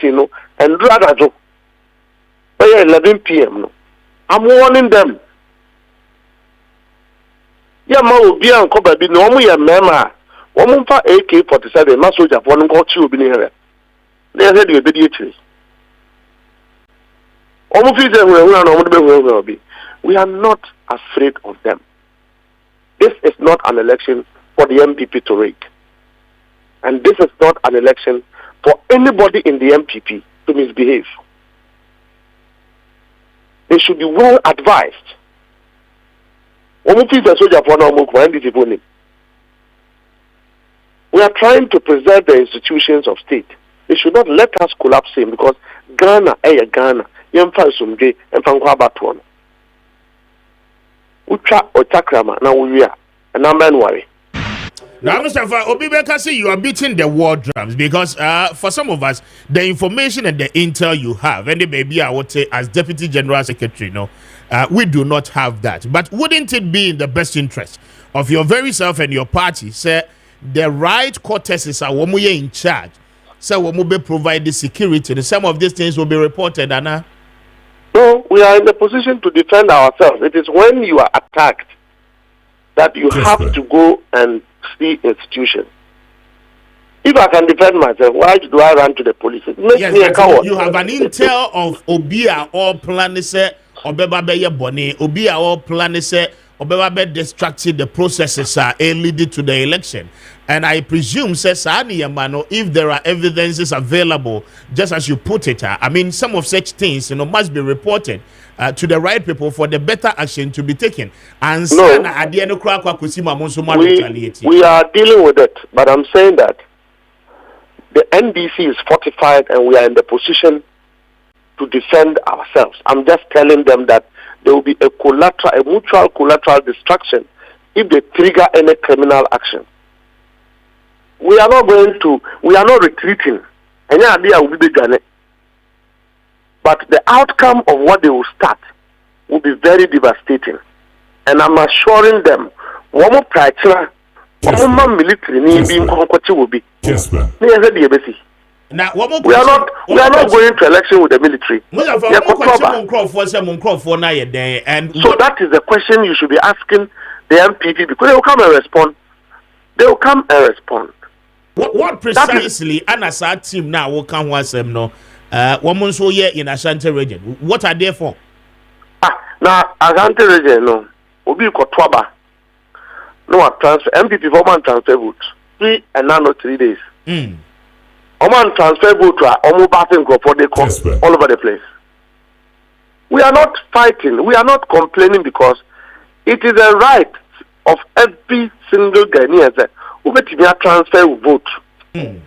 meeting no and rather 11 p.m. no. I'm warning them. Yeah, ma obi an ko ba bi no mo ye mema. Wo mo fa AK-47 ma soldier for no ko chi obi ni here. They said you be di etiri. Omo fi say we are not afraid of them. This is not an election for the MPP to rig. And this is not an election for anybody in the MPP to misbehave. They should be well advised. We are trying to preserve the institutions of state. They should not let us collapse him because Ghana, Ghana, Sumge, and Fankwabatuan. Utra or Takrama, now we are, and I'm worry. Now, Mr. Obibeka, say you are beating the war drums because for some of us, the information and the intel you have, and maybe I would say as Deputy General Secretary, we do not have that. But wouldn't it be in the best interest of your very self and your party, say the right cortesis are when we are in charge, so when we provide the security, some of these things will be reported, Anna? No, we are in the position to defend ourselves. It is when you are attacked that you have to go and see institutions. If I can defend myself, why do I run to the police? It makes me a coward. You have an intel of Obia or Planese or Beba Boni, Obia or Planese or Beba distracted the processes are leading to the election. And I presume, says Sani Yamano, if there are evidences available, just as you put it, I mean, some of such things, must be reported to the right people for the better action to be taken. And no, we are dealing with it, but I'm saying that the NDC is fortified and we are in the position to defend ourselves. I'm just telling them that there will be a mutual collateral destruction if they trigger any criminal action. We are not retreating. And yeah, idea will be done. But the outcome of what they will start will be very devastating. And I'm assuring them, one more military will be. Now, we are not going to election with the military. So that is the question you should be asking the MPP because they will come and respond. They will come and respond. What precisely Anasa team now will come once them no woman so here in Ashanti region? What are they for? Now Ashanti region no Obi Kotwaba no transfer MPP for man transfer vote 3 and now 3 days. Oman transfer vote omo bathing for they come all over the place. We are not fighting, we are not complaining because it is a right of every single Ghanaian who transfer vote. And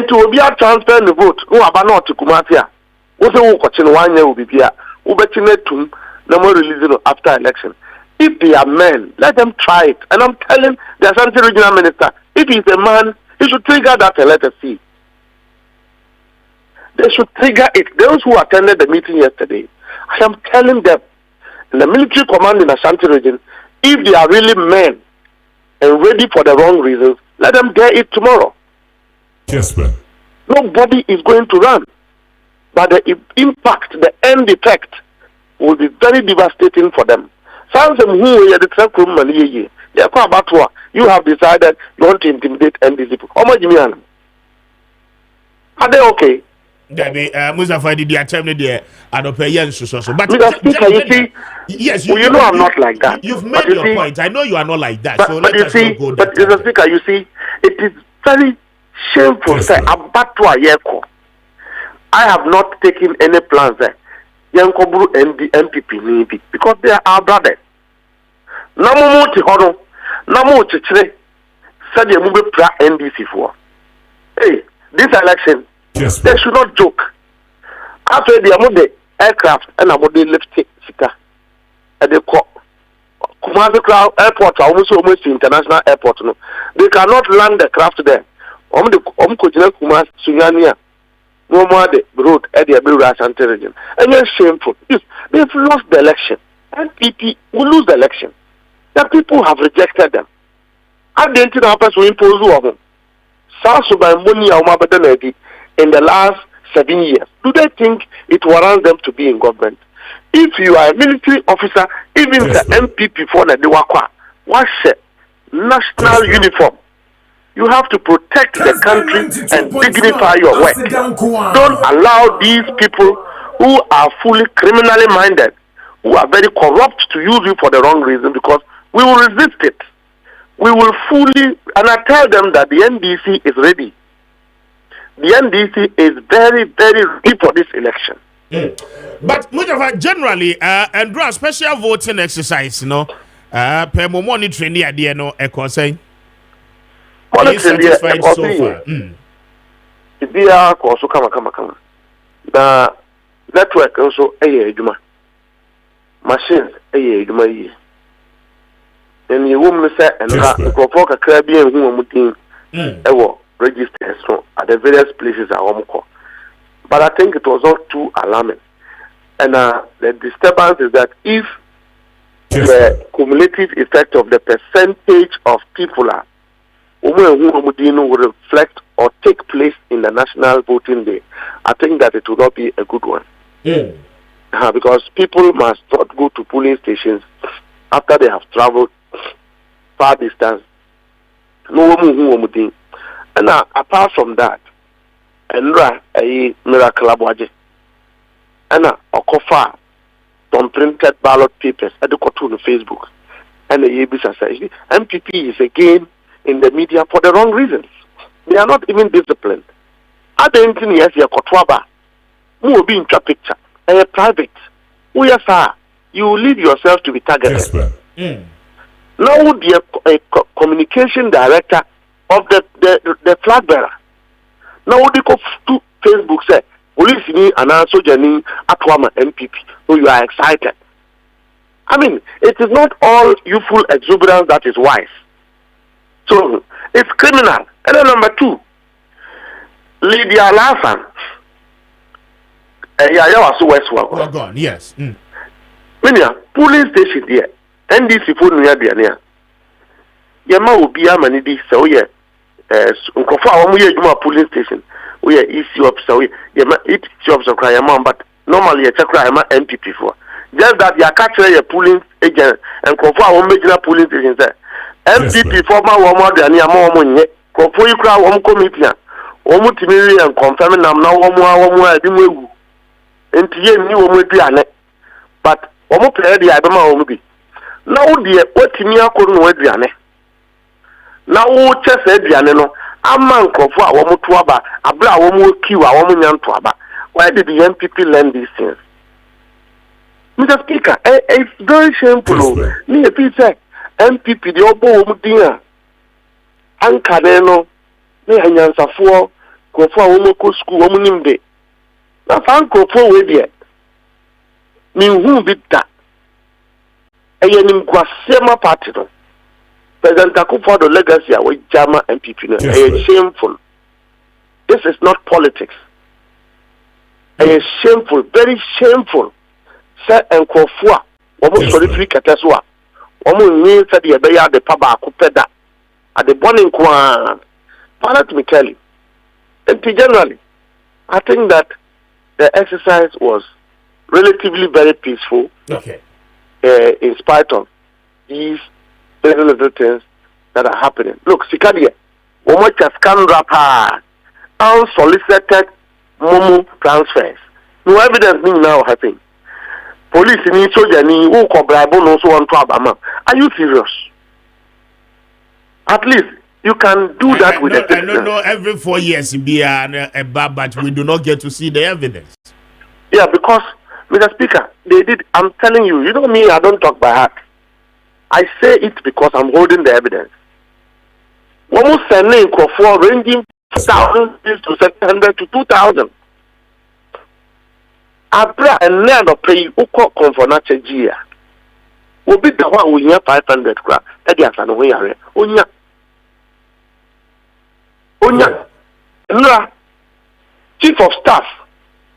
to be a transfer the vote, who are not to Kumatia, who say 1 year will be here, who no more releasing after election. If they are men, let them try it. And I'm telling the Ashanti Regional Minister, if he's a man, he should trigger that letter C. They should trigger it. Those who attended the meeting yesterday, I am telling them, in the military command in Ashanti region, if they are really men and ready for the wrong reasons, let them dare it tomorrow. Kessben. Nobody is going to run. But the impact, the end effect, will be very devastating for them. You have decided you want to intimidate NDC. Are they okay? Mustafa did the attempt there and opinion so. But Mr. Speaker, you see, yes, you know I'm not like that. You've made your point. I know you are not like that. So but you see, but Mr. Speaker, you see, it is very shameful. Say, I have not taken any plans there. Yankoburu and the MPP maybe because they are our brothers. Namu Tihono, Namu Chichre, said you move pra NDC for. Hey, this election. Yes, they should not joke. After they are the aircraft and about the lift sika at the Kumasi Airport, almost international airport. No, they cannot land the craft there. Kumasi Sunyania, no more the road at the Ashanti region. And it's shameful. They've lost the election. And PP will lose the election. The people have rejected them. I didn't know how to impose on them. South Sudan money in the last 7 years. Do they think it warrants them to be in government? If you are a military officer, even the MPP for the Diwakwa, wash national uniform. You have to protect the country and dignify your work. Don't allow these people who are fully criminally minded, who are very corrupt, to use you for the wrong reason, because we will resist it. We will fully, and I tell them that the NDC is ready. The NDC is very, very ready for this election. But Mustafa, generally, and draw special voting exercise, per monitoring the idea, no, saying. Are you satisfied so far? Be a course, come. The network also a juma. Machines a juma. And you woman say, and go for a Caribbean who registers at the various places at Omoko. But I think it was not too alarming. And the disturbance is that if the cumulative effect of the percentage of people are will reflect or take place in the national voting day, I think that it will not be a good one. Because people must not go to polling stations after they have traveled far distance. And apart from that, a miracle abwaje. And okofa some printed ballot papers at the cartoon on Facebook. And the Yebisa says MPP is again in the media for the wrong reasons. They are not even disciplined. Other engineers here kotwaba who be in your picture and a private. Oh yes, sir. You leave yourself to be targeted. Now the communication director of the flag bearer. Now they go to Facebook say police ni and also Jenny Atwama MPP. So you are excited. I mean, it is not all youthful exuberance that is wise. So it's criminal. And then number two, Lydia Lassan. Well gone, yes. Minya, police station there. NDC phone near there. Yama will be a manidi, so yeah. Unkofa, one police station. We are issue of so Yama, it jobs of Krayama, but normally a Chakrayama MPP for. Just that you are capturing a polling agent and Kofa one major polling station there. MPP former woman than Yamon, Kofu Kra, one committee, Omutimi and confirming them now one more. And you will be an but Omo play the Adama Omubi. Now, dear, what Timia couldn't wait the ane. Now, chess Ediano, a man for a woman to Aba, a bra woman kill a woman to Aba. Why did the MPP learn these things? Mr. Speaker, it's very shameful. Me a piece MPP, the Obo Mudia, Ankadeno, me Hanyansa for, go for a woman school, woman day. Now, Franco for with yet. Me who did that? And you Kwasema party. President Akufo the legacy with Jama MPP. It's shameful. This is not politics. It's shameful, very shameful. Sir and Kofua, almost solitary Kateswa. Almost means that the Abaya the Paba Kupeda at the Bonning Kwan. But let me tell you, and generally, I think that the exercise was relatively very peaceful. Okay. In spite of these very little things that are happening. Look, Sikadia, Omo Chaskan Rapa, unsolicited Momo transfers. No evidence being now happening. Police in soldier ni who cobrabo no so on to Abama. Are you serious? At least you can do that with the citizens. No, every 4 years be a bad, but we do not get to see the evidence. Yeah, because Mr. Speaker, they did. I'm telling you, you know me, I don't talk by heart. I say it because I'm holding the evidence. Almost sending for ranging 1,000 to 700 to 2,000. Abra and never pay uko confornache jia. Will be the one we have 500 crap. That is an way. Onya. Onya. Chief of Staff,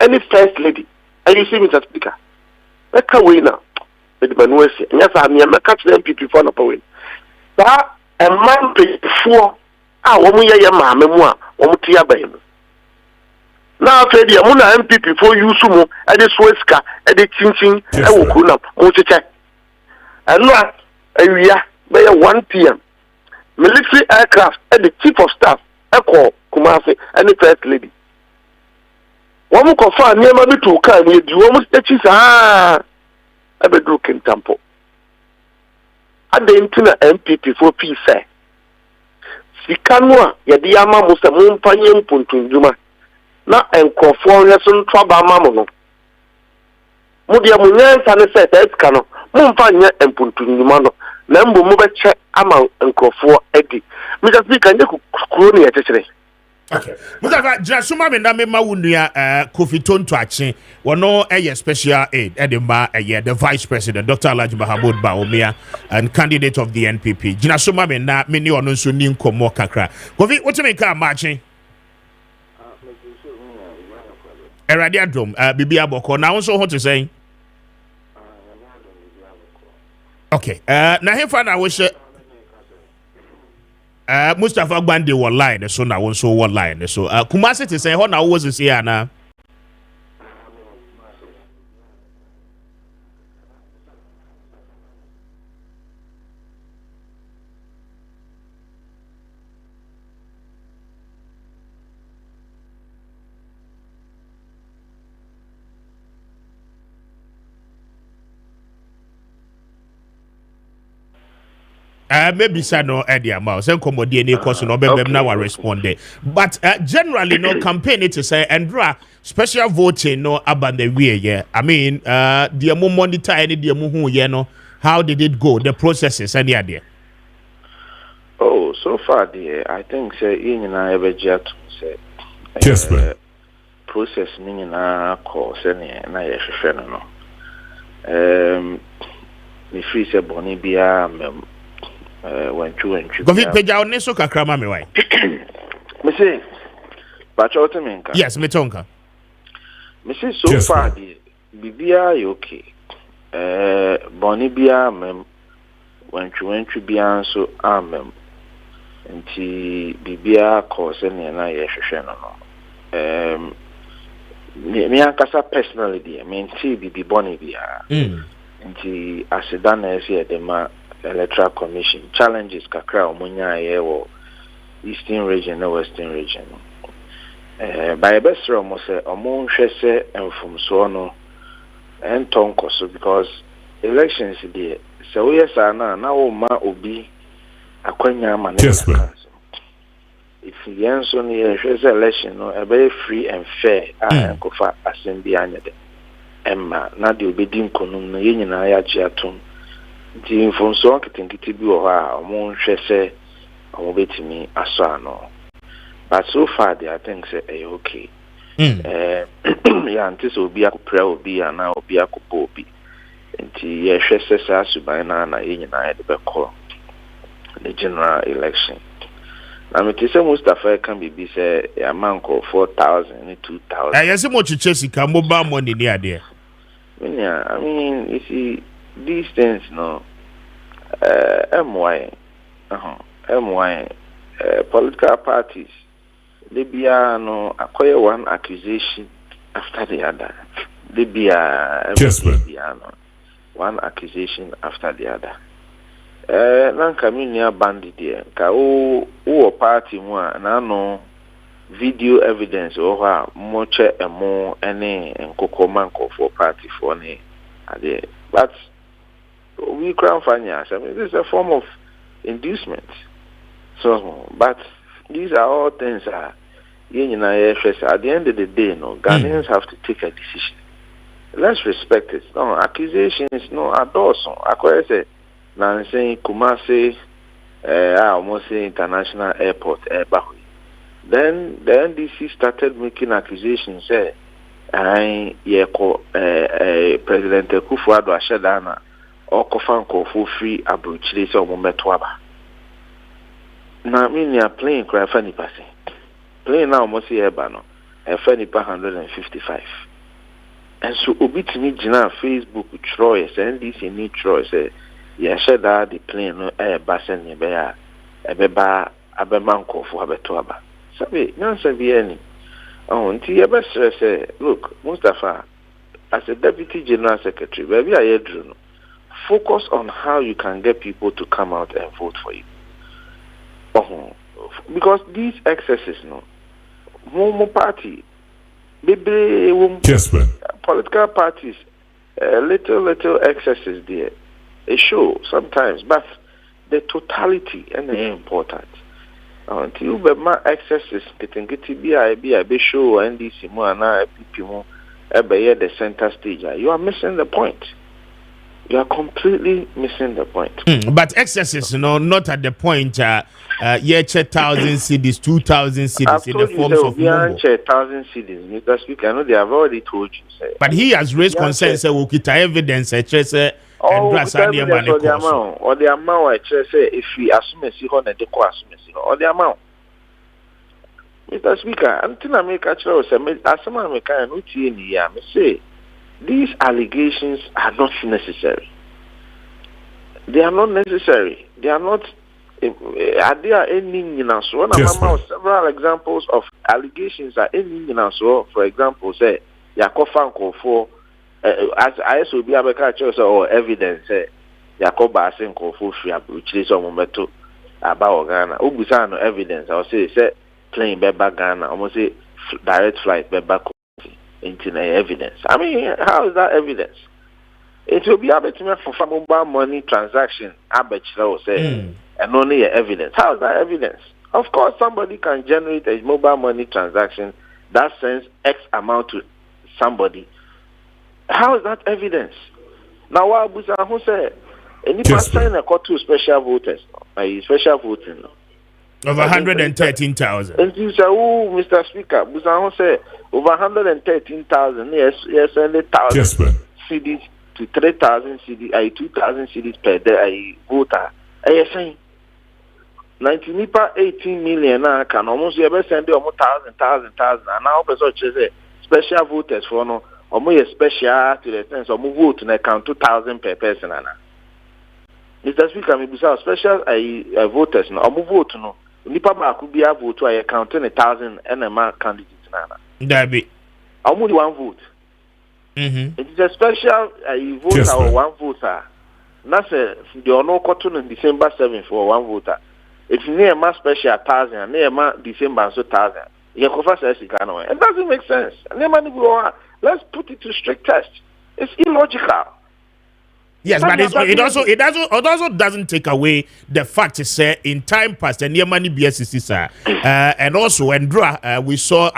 any first lady. And you see, Mr. Speaker, let's go now. With Manuesi, and yes, I'm a catch the MPP for the point. That a man paid before our woman, Yama, Memoir, or Mutia Bain. na afei deɛ mo na MPP for use mo ɛde soeska ɛde chinchin ɛwɔ kuna mo cheche ɛno a awia bɛyɛ 1 p.m. military aircraft ɛde chief of staff ɛkɔ Kumasi ɛne first lady wɔn kɔfa nneɛma bi to kaa mu edi wɔn akyi saa ɛbɛduru Kintampo ade ntina MPP for peace sika no a yɛde ama mo sɛ mo mpanye mpontunjuma na enkrofo nyeso ntwa ba ma mo no mo de mo nyansa ne sɛ sika no mo mfa nya mpontunjuma no na mbo mo bɛkyɛ ama enkrofo adi me just speak anye kuro ne yɛkyekere. Okay. Mustafa, Jasuma me na me ma wunua Kofi Tonto Ache, wono special aid edema the Vice President Dr. Alhaji Mahamudu Bawumia and candidate of the NPP. Jasuma me na me ni ono nso ni nkomo kakra. Kofi, what you make Maakye? Eradi adom bibi aboko na wonso ho to say. Okay. Na hefa na wo hye Mustafa Gbande wɔ line so na won so wɔ line so Kumasi te say ho na wo so say ana maybe say no idea ma say komodie ne course no bem na wa respond there. But generally no campaign it to say Andra special voting no about the way yeah. I mean the mo monitor any the mo hu ye no how did it go the processes any idea? Oh, so far I think say in na ebeja to say Kessben process ni na ko say na ye hwehwe no me free say boni bia when you go fit peja on so kakra ma me why me say but you tell me nka yes me tonka me say so far the bibia you okay boni bia mem when you bia so amem nti bibia ko se ne na ye hwehwe no me ankasa personally dey me nti bibi boni bia nti aseda na ese de ma electoral commission challenges kakra omunya yewo eastern region and western region by bestro mo se omo hwese enfumso no entonkoso because elections dey so we say na wo ma obi akwanya ma ne if yenso ne hwese election no e be free and fair enkofa assembly anyade emma na de obedi nkonum no yenyina ya giatum the information kitinkiti bi wo ha omo hwese omo betimi aso ano but so far I think say okay ya antis obi akopra obi ana obi akopo obi nti ye hwese sa suban na yenyina ye de bekọ the general election na me tise Mustafa can be say ya manko 4,000 and 2,000 yes mo chiche sika mobile money ni ade I mean you see these things no MY political parties they be no acquire one accusation after the other they be one accusation after the other nan community bandit there ka o party mu na no video evidence or mo che emo ene enkokomanko for party for ne ade but we crown finance. I mean, this is a form of inducement. So, but these are all things at the end of the day, no, Ghanaians have to take a decision. Let's respect it. No, accusations, no, adorson. I say, now saying Kumasi, I almost say international airport, Then the NDC started making accusations, say, President Kufuor Ashadana. Or Kofanko for free abrochile so mometwaba. Na me are playing cry funny passing. Playing now must see ebano. A funny 155. And so obit me jina Facebook Troy send this in need Troy say ya said that the plane no air basen ye be a beba abemanko for abetwaba. Sabe nyansa bi ani. Until you best say, look, Mustafa, as a deputy general secretary, maybe I drew. Focus on how you can get people to come out and vote for you. Because these excesses, more party, Kessben. political parties, little excesses there. They show sometimes, but the totality and the important. Until you be my excesses, getting be a show NDC more and PP more, the center stage. You are missing the point. You are completely missing the point. But excesses, not at the point. 1,000 cities, 2,000 cities in the forms of Momo. 1,000 cities, Mr. Speaker. I know they have already told you. Say. But he has raised concerns. Say, we get evidence. Or the amount. If we assume he on the or the amount. Mr. Speaker, until I make a choice, as someone make a say these allegations are not necessary. They are not necessary. They are not. Are there any several examples of allegations are any for example, say Yakofa for as I should be able to or evidence Yakoba Senko for which is on Mometo about Ghana. Ubusano evidence. I'll say plane Beba Ghana, almost say direct flight Beba into evidence. I mean, how is that evidence? It will be able to make for mobile money transaction. I bet you will say. And only evidence. How is that evidence? Of course, somebody can generate a mobile money transaction that sends X amount to somebody. How is that evidence? Now, what Abusa who said, any person a court to special voters, special voting. Over 113,000. And you say, oh, Mr. Speaker, Busa said over 113,000. Yes, 1,000 CDs to 3,000 CDs, 2,000 CDs per day. Voter. Yes, saying. 18 million can almost ever send you almost 1,000. And now, special voters for no, almost special to the sense of vote and account 2,000 per person. Mr. Speaker, maybe special voters no, vote no. Nipa ba could be a vote to account 1,000 NMA candidates. That be only one vote. It is a special voter or one voter. That's the no cotton in December 7th for one voter. It's near my special 1,000, near my December 1,000. It doesn't make sense. Let's put it to strict test. It's illogical. Yes, but it also doesn't take away the fact that in time past and near money BSCC and also when we saw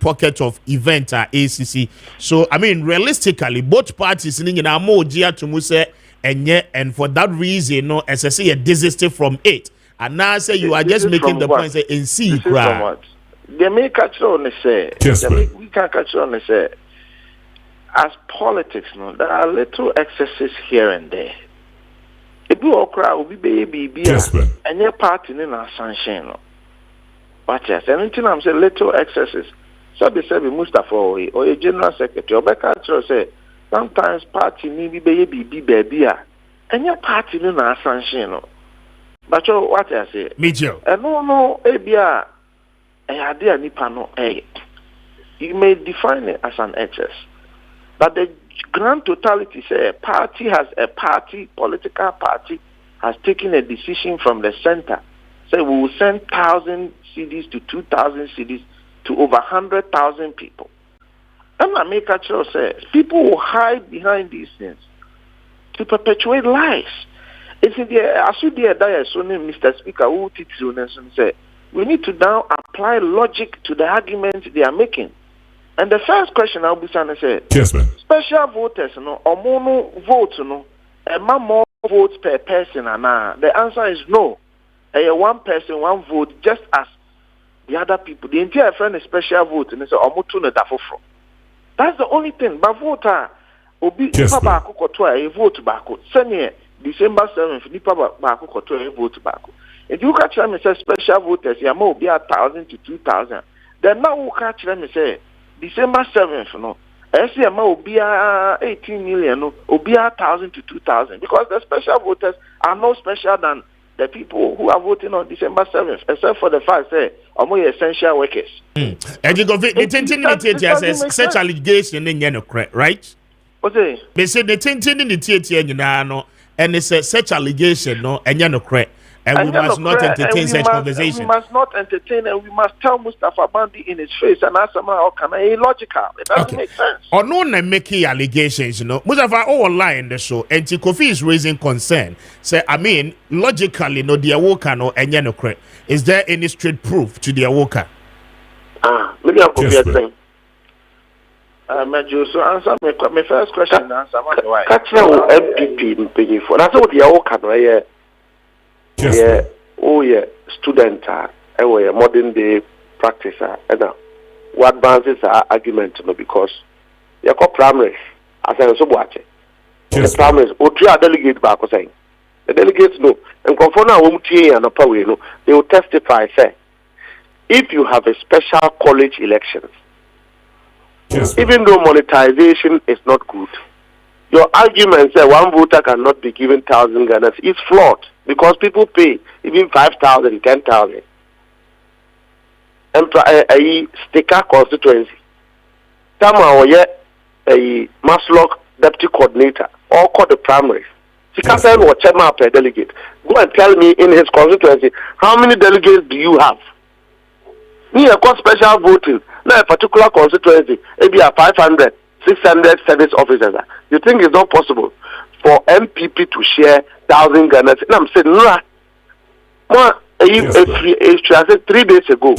pockets of event ACC. So realistically both parties in our more to Muse and for that reason as I say a desist from it. And now say you are just making the point say in see they may catch on the say we can catch on the say as politics there are little excesses here and there. If you okra will be baby and your party in our sunshine. But yes, anything I'm saying little excesses. So they say Mustafa or a general secretary or back say sometimes party need baby and your party in our sunshine. But what I say? Mitchell. And no, Abia, idea nipano, you may define it as an excess. But the grand totality say political party has taken a decision from the center. Say we will send 1,000 CDs to 2,000 CDs to over 100,000 people. And I make a choice say people will hide behind these things to perpetuate lies. It's in the Mr. Speaker, who say we need to now apply logic to the arguments they are making. And the first question I'll be saying is special voters, or mono votes, and more votes per person, the answer is no. One person, one vote, just as the other people. The entire friend is special vote, and it's that's the only thing. But voter, obi back a vote back. Senior December 7th, nipa back a vote back. If you catch them and say special voters, you may be 1,000 to 2,000. Then now we catch them and say December 7th, no. SCMA will be 18 million, no, will be 1,000 to 2,000 because the special voters are no special than the people who are voting on December 7th, except for the fact that are essential workers. And you go the such allegation in no correct, right? What's it? They say the tintin in the theater, no, and it's a such allegation, no, and no correct. And we must not entertain such conversation. We must not entertain, and we must tell Mustafa Bandi in his face and ask him how can I illogical. It doesn't make sense. Or no making allegations, you know. Mustafa all lie in the show, and Kofi is raising concern. Say, I mean, logically, no, the awoka no and no correct. Is there any straight proof to the awoka? Maybe I'll copy a thing. So answer my first question. Answer why. Catch now MPP in paying for. That's what the awoka no yeah. Yeah, oh yeah, student modern day practicer and what advances our argument no because you call primaries as I so watch it. The primaries or three delegate back saying the delegates no and conform and power no they will testify say if you have a special college elections even though monetization is not good. Your argument that one voter cannot be given 1,000 Ghana is flawed because people pay even 5,000, 10,000. And a sticker constituency. Somehow, a Maslock deputy coordinator or called the primaries. She can't tell what chairman per delegate. Go and tell me in his constituency how many delegates do you have? Me, I got special voting. Now, a particular constituency, maybe a 500. 600 service officers. You think it's not possible for MPP to share 1,000 Ghana? And I'm saying, no. I said 3 days ago,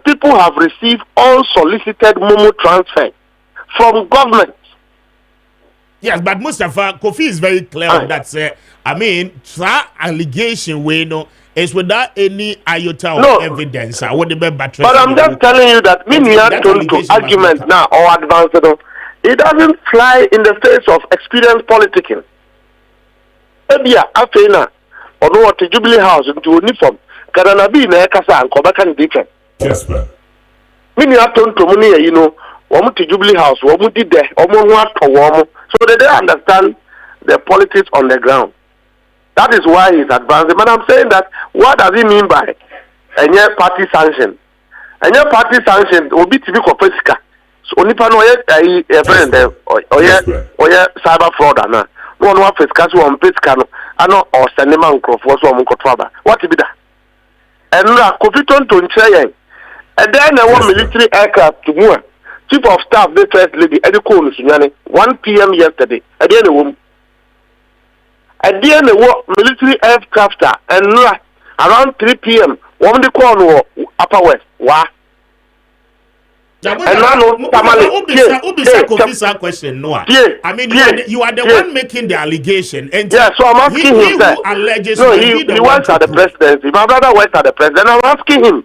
people have received unsolicited Momo transfer from government. Yes, but Mustafa Kofi is very clear on that. I mean, that allegation way no is without any iota of evidence. I would be better. But I'm just telling you that me to argument now or advance it doesn't fly in the face of experienced politicking. Ebia afena or no what Jubilee House into uniform. Kadanabi na ekasa and Kobaka different. Yes, man. Me to money, you know, woman to Jubilee House, woman did there, so they don't understand the politics on the ground. That is why he's advancing. But I'm saying that what does he mean by a party sanction? A party sanction will be typical fiscal. So only pan a friend or cyber fraud and no one fiscal on fiscal or cinema for some controller. What to be that? And Kofiton to Nchaya. And then I want military aircraft to move. Chief of Staff, the first lady, Eddie Kono Sunyani, 1 p.m. yesterday. At the end of the room. At the end of the military aircraft and around 3 p.m. Woman the corner upper west. Wah. And now Tamale. Question, Noah. I mean, you are the one making the allegation. And yeah, so I'm asking him that. He works at the presidency. My brother works at the president. I'm asking him,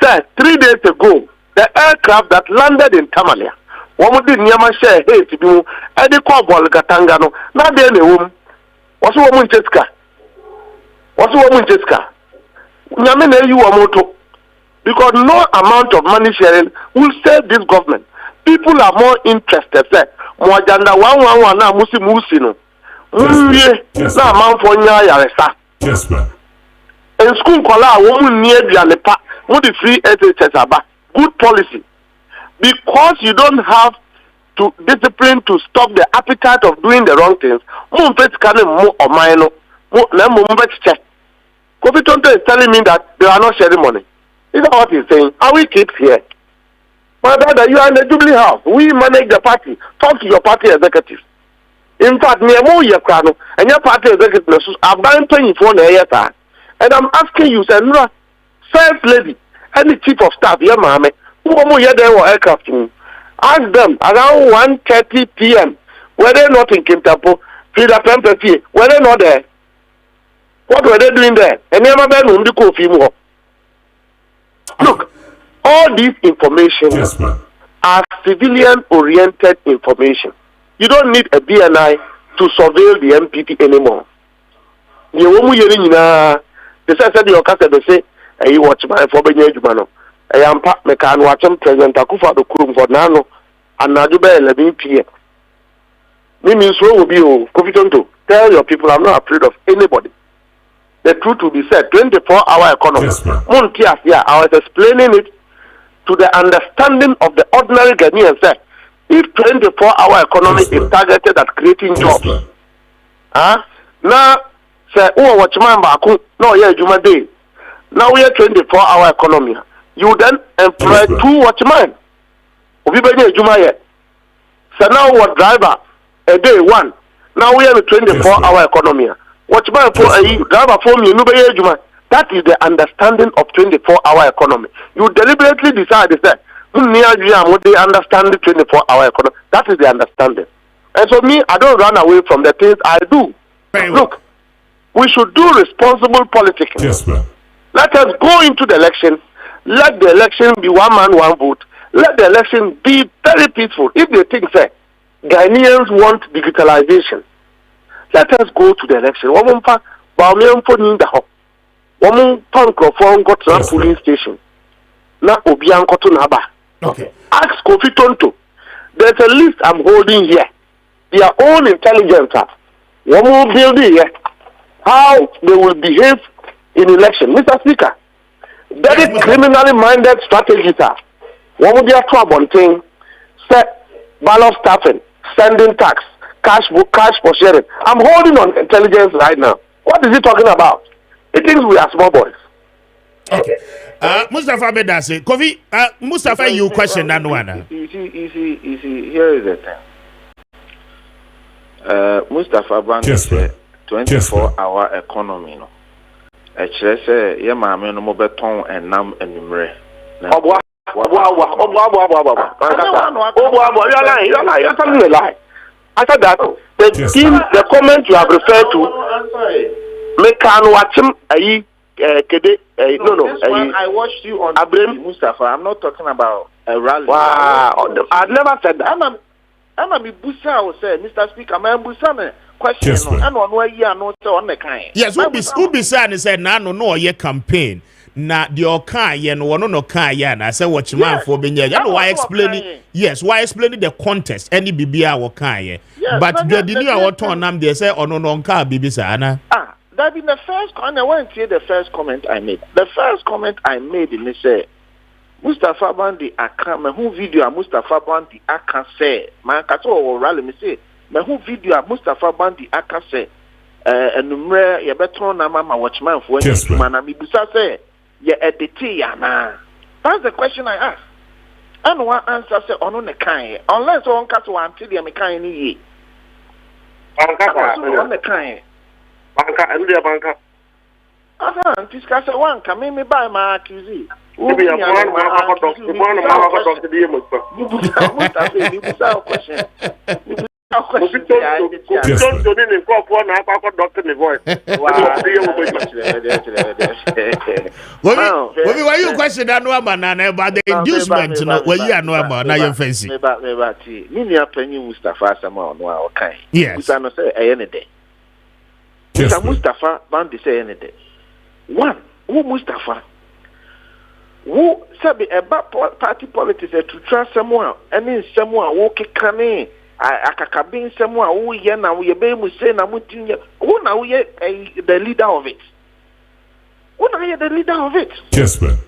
sir, 3 days ago, the aircraft that landed in Tamale, one did Nyama share hey to do Eddie Kobol Gatangano, not the only woman. What's a woman Jessica? What's a woman Jessica? Nyamene you are moto. Because no amount of money sharing will save this government. People are more interested. More than the one now Musino. No amount for Nyaresa. Yes, man. In school, Kola, woman near the Alepa, what the free SHS about. Good policy. Because you don't have to discipline to stop the appetite of doing the wrong things. Kofi Tonto is telling me that they are not sharing money. Is that what he's saying? Are we kids here? My brother, you are in the Jubilee House. We manage the party. Talk to your party executives. In fact, me and your party executives are buying 24 years. And I'm asking you, sir, first lady, and the chief of staff, yeah, ma'am, who are there were aircraft? Ask them around 1:30 p.m. Were they not in Kintampo? Were they not there? What were they doing there? And never been on the coffee more. Look, all this information are civilian-oriented information. You don't need a BNI to surveil the MPP anymore. They said your case they say, "Hey, watch my for Benye Jumano. I am part mekan watch him President Akufa the Kurum for Nano and Nadube 11 p.m. Me means will be Kofi Tonto. Tell your people I'm not afraid of anybody. the truth will be said. 24-hour economy. Yes, I was explaining it to the understanding of the ordinary Ghanaian. Say, if 24-hour economy is targeted at creating jobs, now say, oh, watch my back, no, yeah, Juma day. Now we are 24-hour economy. You then employ 2 watchmen. We be Juma yet. So now what driver a day 1. Now we have a 24-hour economy. Watchman for a driver for me, Juma. That is the understanding of 24-hour economy. You deliberately decide to say, they understand the 24-hour economy. That is the understanding. And so me, I don't run away from the things I do. Look, we should do responsible politics. Yes, ma'am. Let us go into the election. Let the election be 1 man, 1 vote. Let the election be very peaceful. If they think that Ghanaians want digitalization, let us go to the election. Woman pa Baumian for Ninda. Woman punk of phone got to a polling station. Na Obian Kotunaba. Okay. Ask Kofi Tonto. There's a list I'm holding here. Their own intelligence. Woman building here. How they will behave in election. Mr. Speaker, very criminally minded strategies are. Woman be a trouble thing. Set ballot staffing, sending tax, cash for sharing. I'm holding on intelligence right now. What is he talking about? He thinks we are small boys. Okay. Mustafa Bedase, Kofi, Mustafa, you question that one. You see, here is the thing. Mustafa Band said 24-hour economy. No. Actually, say, yeah, my man, no beton and nam and numre. You're telling a lie. After that, the comment you have referred to, make can watch him. I watched you on Abram Mustafa. I'm not talking about a rally. Wow, I've never said that. I'm a Busa will say, Mr. Speaker, I'm Busa. Question. I don't know where you are not on the kind. Yes, who be said, no, ye campaign. Na the oka ye no one no ka ya na say watch man for be ya no why explaining why explaining the context any bibia wo ka ye but the new our turn am they say ono no nka bibi sa na that be the first comment. I want to say the first comment I made. The first comment I made in say Mustafa Bandi aka me who video Mustafa Bandi aka say man ka so rally me say me who video Mustafa Bandi aka say enumre ye beton na mama watchman for any man na me busa say yeah, that's the question I asked. And one answer said, "On the kind, unless one cat one till the kind ye." On the kind, banka, and the banka. Aha, discuss one. Come me by my accusee. Maybe a question. Why you question that no man about the inducement? No, where you are no man. Now you're fancy. Mustafa Sama no okay. Yes. Mustafa say any day. Mustafa Bandi say any day. One, who Mustafa? Who sabi about party politics to trust someone and someone who can akakabin semu a wo ye na wo ye be mu say na mutinye wo na wo ye the leader of it. Wo na ye the leader of it. Kessben.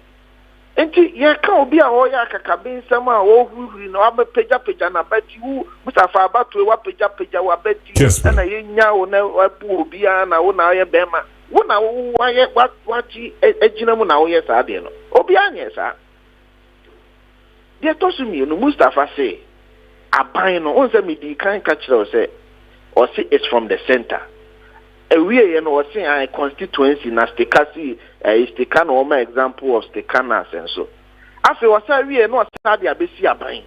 Enti ye ka obi a wo ye akakabin semu a wo huri na wa peja na beti wo Mustafa Abatu wa peja wa beti na ye nya wo na wa bu obi a na wo na ye bema. Wo na wo wa ye wachi ejina mu na wo ye sa de no. Obi anya sa. De to su mi no Mustafa say Aban no on say me di kan catch say or say it's from the center. We you know say I constituency na stekasi steka no my example of stekanas and so. After was say we no say dey abesi aban.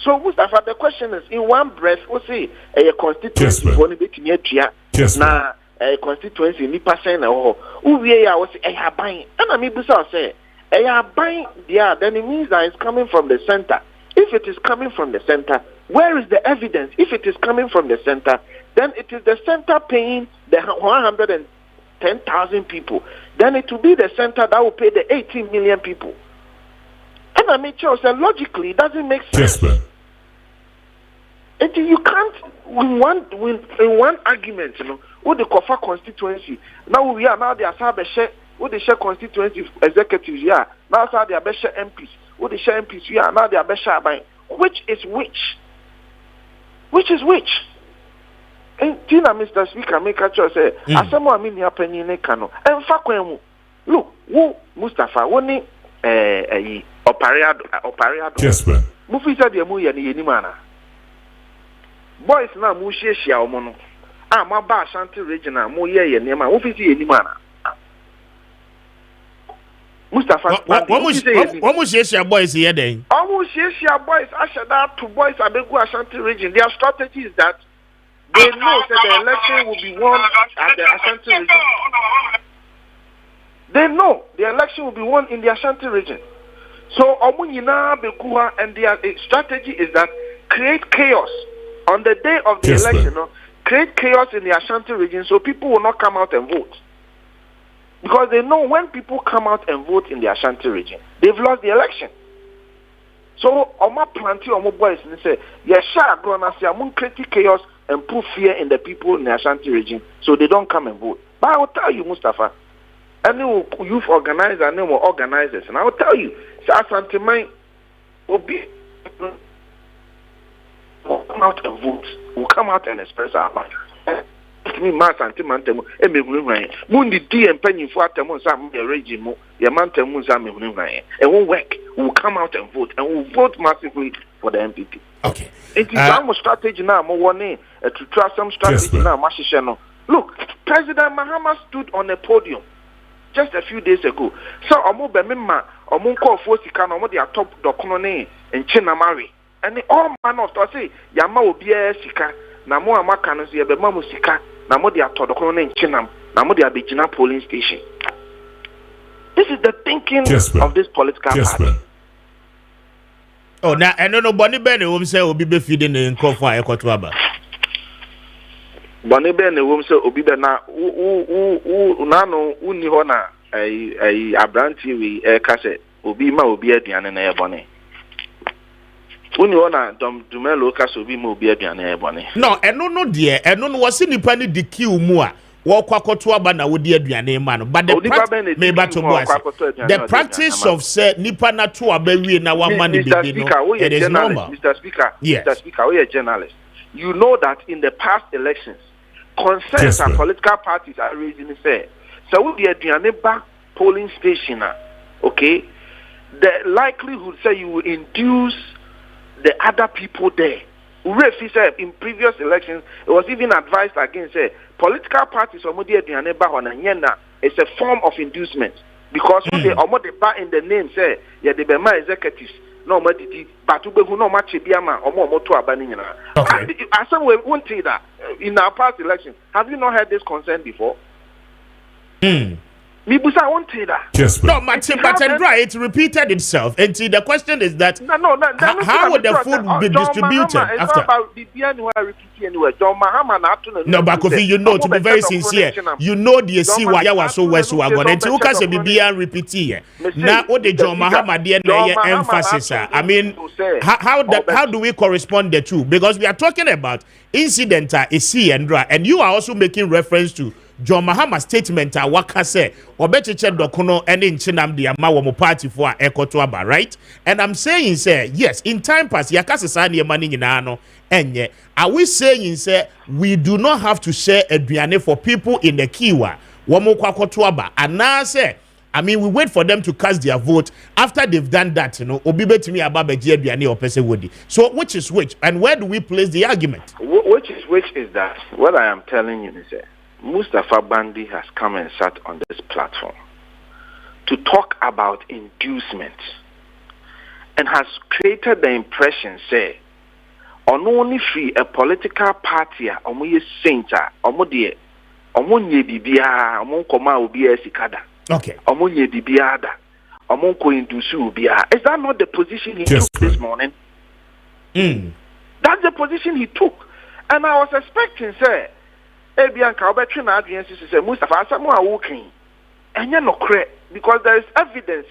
So Mustafa, the question is in one breath we say a constituency for ni betimi atua na a constituency ni percent na ho. We ya we say aban. And me busa say aban there then it means that it's coming from the center. If it is coming from the center, where is the evidence? If it is coming from the center, then it is the center paying the 110,000 people. Then it will be the center that will pay the 18 million people. And I made sure, so logically, it doesn't make sense. Yes, You can't in one argument, what the Kofa constituency. Now we are the Asabe share, what the share constituency executives, now they are share MPs, what the share MPs, now they are share by which is which? Which is which? And Tina, Mr. Speaker, make a choice. As someone mean your opinion, Kano. And Fakwemu, look, who Mustafa, one Opariado. Kessben. Mufisa de Muya ni mana. Boys now Mushia Omono. My bar Shanti regional, Muya Nema, Mufisi any mana. Mustafa, what was your boys here then? Almost yes, boys, Ashada to boys Abegu Ashanti region. Their strategy is that they know that the election will be won at the Ashanti region. They know the election will be won in the Ashanti region. So Omunyina Bekuha and their strategy is that create chaos on the day of the election. Create chaos in the Ashanti region so people will not come out and vote. Because they know when people come out and vote in the Ashanti region, they've lost the election. So, Oma Planty, Oma boys, and say, yes, sure, gonna say, I'm create chaos and put fear in the people in the Ashanti region so they don't come and vote. But I will tell you, Mustafa, any youth organizer, any more organizers, and I will tell you, Ashanti Mine will come out and vote, will come out and express our mind. Me mass anti-mantemu, Mundi D and Penny for Atamonsa, regime, your mantemunza, and won't work. We'll come out and vote, and we'll vote massively for the MPP. Okay. It is almost strategy now, more one to try some strategy now, Mashishano. Look, President Mahama stood on a podium just a few days ago. So, Omo Bemima, Omunko Fosika, Omo the top Dokonone, and Chinamari. And all manner of thoughts say, Yama will be a Sika, Namo Amakanos, Yabema Sika. Now, they are told in Chinam. Now, they are Bejina polling station. This is the thinking of this political party. Oh, now I don't know. Bonnie Benny will say will be feeding in Kofa Ekotwaba. Bonnie Benny will say Obibe na Nano Unihona a Abranti we Cassette Obima will be at the Anna Bonnie. Uniona Dumelo Casobi Mobi and Ebony. No, and no, dear, and no was in the penny de Q Mua, walk Quacotuaba, now would dear Diane man, but the practice of said Nipana to a baby now one money it is normal. Mr. Speaker, Mr. Speaker, we are journalists. You know that in the past elections, concerns and political parties are raising say, so would the Diane back polling station, okay? The likelihood say you will induce the other people there. Urefi said in previous elections, it was even advised against political parties it's a form of inducement because when they bar in the name say yeah they be my executives no madidi but who no match biama omo to abani nyina. As some we won't say that in our past elections. Have you not heard this concern before? Mibusa, I won't say that. No, it repeated itself. And see, the question is that how would the food be distributed after? No, but Kofi, you know, to be very sincere, you know the see why I was so west who are going. And you can say BBN repeat here. Now, what the John Mahama emphasis? I mean, how do we correspond the two? Because we are talking about incident is C and you are also making reference to John Mahama statement waka say obecheche dokono ene nchinam de ama wo party for ekotoaba, right? And I'm saying say yes, in time past yakasesa na ema ni nyina no enye. Are we saying say we do not have to share aduane for people in the Kiwa wo mo kwakotoaba? And now say I mean, we wait for them to cast their vote. After they've done that, obi betimi ababeji aduane opese wodi. So which is which, and where do we place the argument? Which is that what I am telling you is Mustafa Bandi has come and sat on this platform to talk about inducement and has created the impression, say, on only free a political party, omoye sainta, omonye bibia, omonkoma ubia sikada. Okay. Omonye bibiada, omonko indusu ubia. Is that not the position he took this morning? That's the position he took. And I was expecting, say, Bianca, say Mustafa Samu are working, and you're not correct because there is evidence.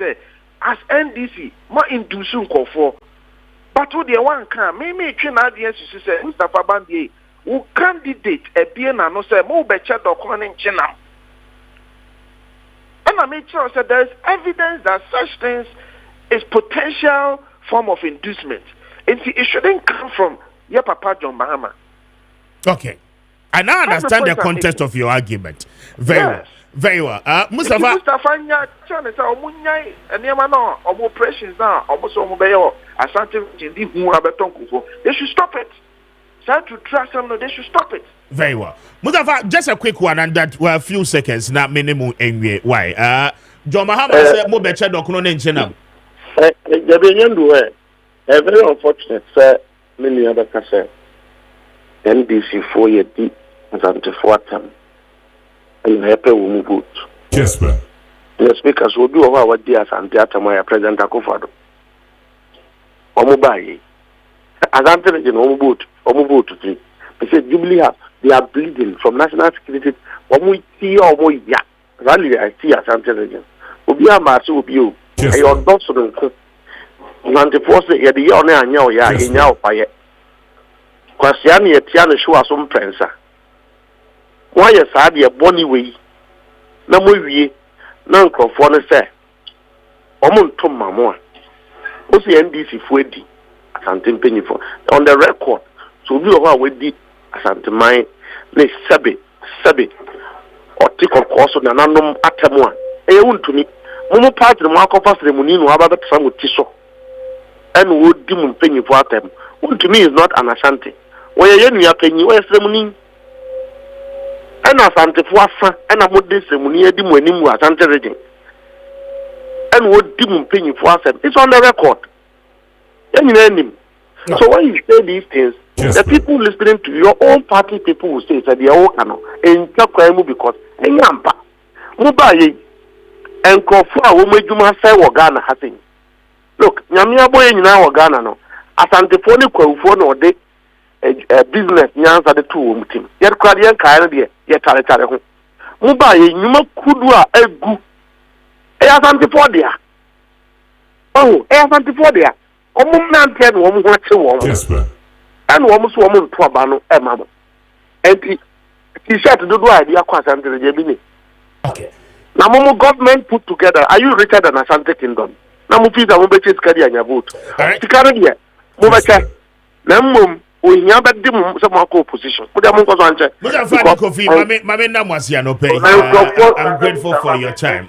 As NDC, more inducing call for But who the one can me train audience to say Mustafa Bandi who candidate a bien and no say mo becha dokon in chinam. And I make sure that there is evidence that such things is potential form of inducement. And it shouldn't come from your Papa John Mahama. Okay. I now understand the context of your argument. Very well. Very well. Mustafa nya chane say omunyai enema no omo operations now omo so omo beyo asante ndi hu abeton kufo. They should stop it. Try to trust them, they should stop it. Very well. Mustafa, just a quick one and that a few seconds not minimum anyway. Why? John Mahama said mo beche dokuno ne nchenam. Very unfortunate sir many other kase NDC 4 year deep and 4 term. And happy we move. Kessben. The speakers will do our dears and the Atamaya President Akufado. Omubaye. As I'm telling you, Omuboot to three. They said Jubilee they are bleeding from national security. Omu see or ya. Rally I see as I'm telling you. Ubia Masu Ubu. I on Dawson. 94 say the year on ya in your fire. Kwasiani Tiana show us some prensa. Why is sad your bonny way? No movie, no conform say. Omon Tom Mamma. What's the NDC 40? Asante penny for on the record. So we are with the Asante mine, le Sabe, or take of course on an unknown atamwa. A wound to me. Momo part the mark of us the Munino about some with Tiso. And would demon penny for them. Wound to me is not an Asante. Where you are penny, where's the money? And Asante for and I would this money, Dimu Asante reading. And would demon penny for them. It's on the record. So when you say these things, the people listening to your own party people will say that they are all cano in Chakwaimu because any ampa Mubaye and Kofa will make you say Wagana having. Look, Yamia boy in our Ghana no. Asante phone Kwafon or de business Nyanza the two team. Yet Kradian Kaya, yet Taletare. Mubaye, Numa Kudua, a goo. Asante for there. Oh, Asante for there. Omun ten woman watch a woman. And woman's woman to Abano, a mamma. And he said to do idea quite under the Jabini. Okay. Now, Momo government put together. Are you richer than Asante Kingdom? Now, Mufida will be carry on your vote. The Canadian, Mubacha, Namum, we never dim some opposition. Put them on answer. Coffee, Mamma Namasiano pay. I'm grateful for your time.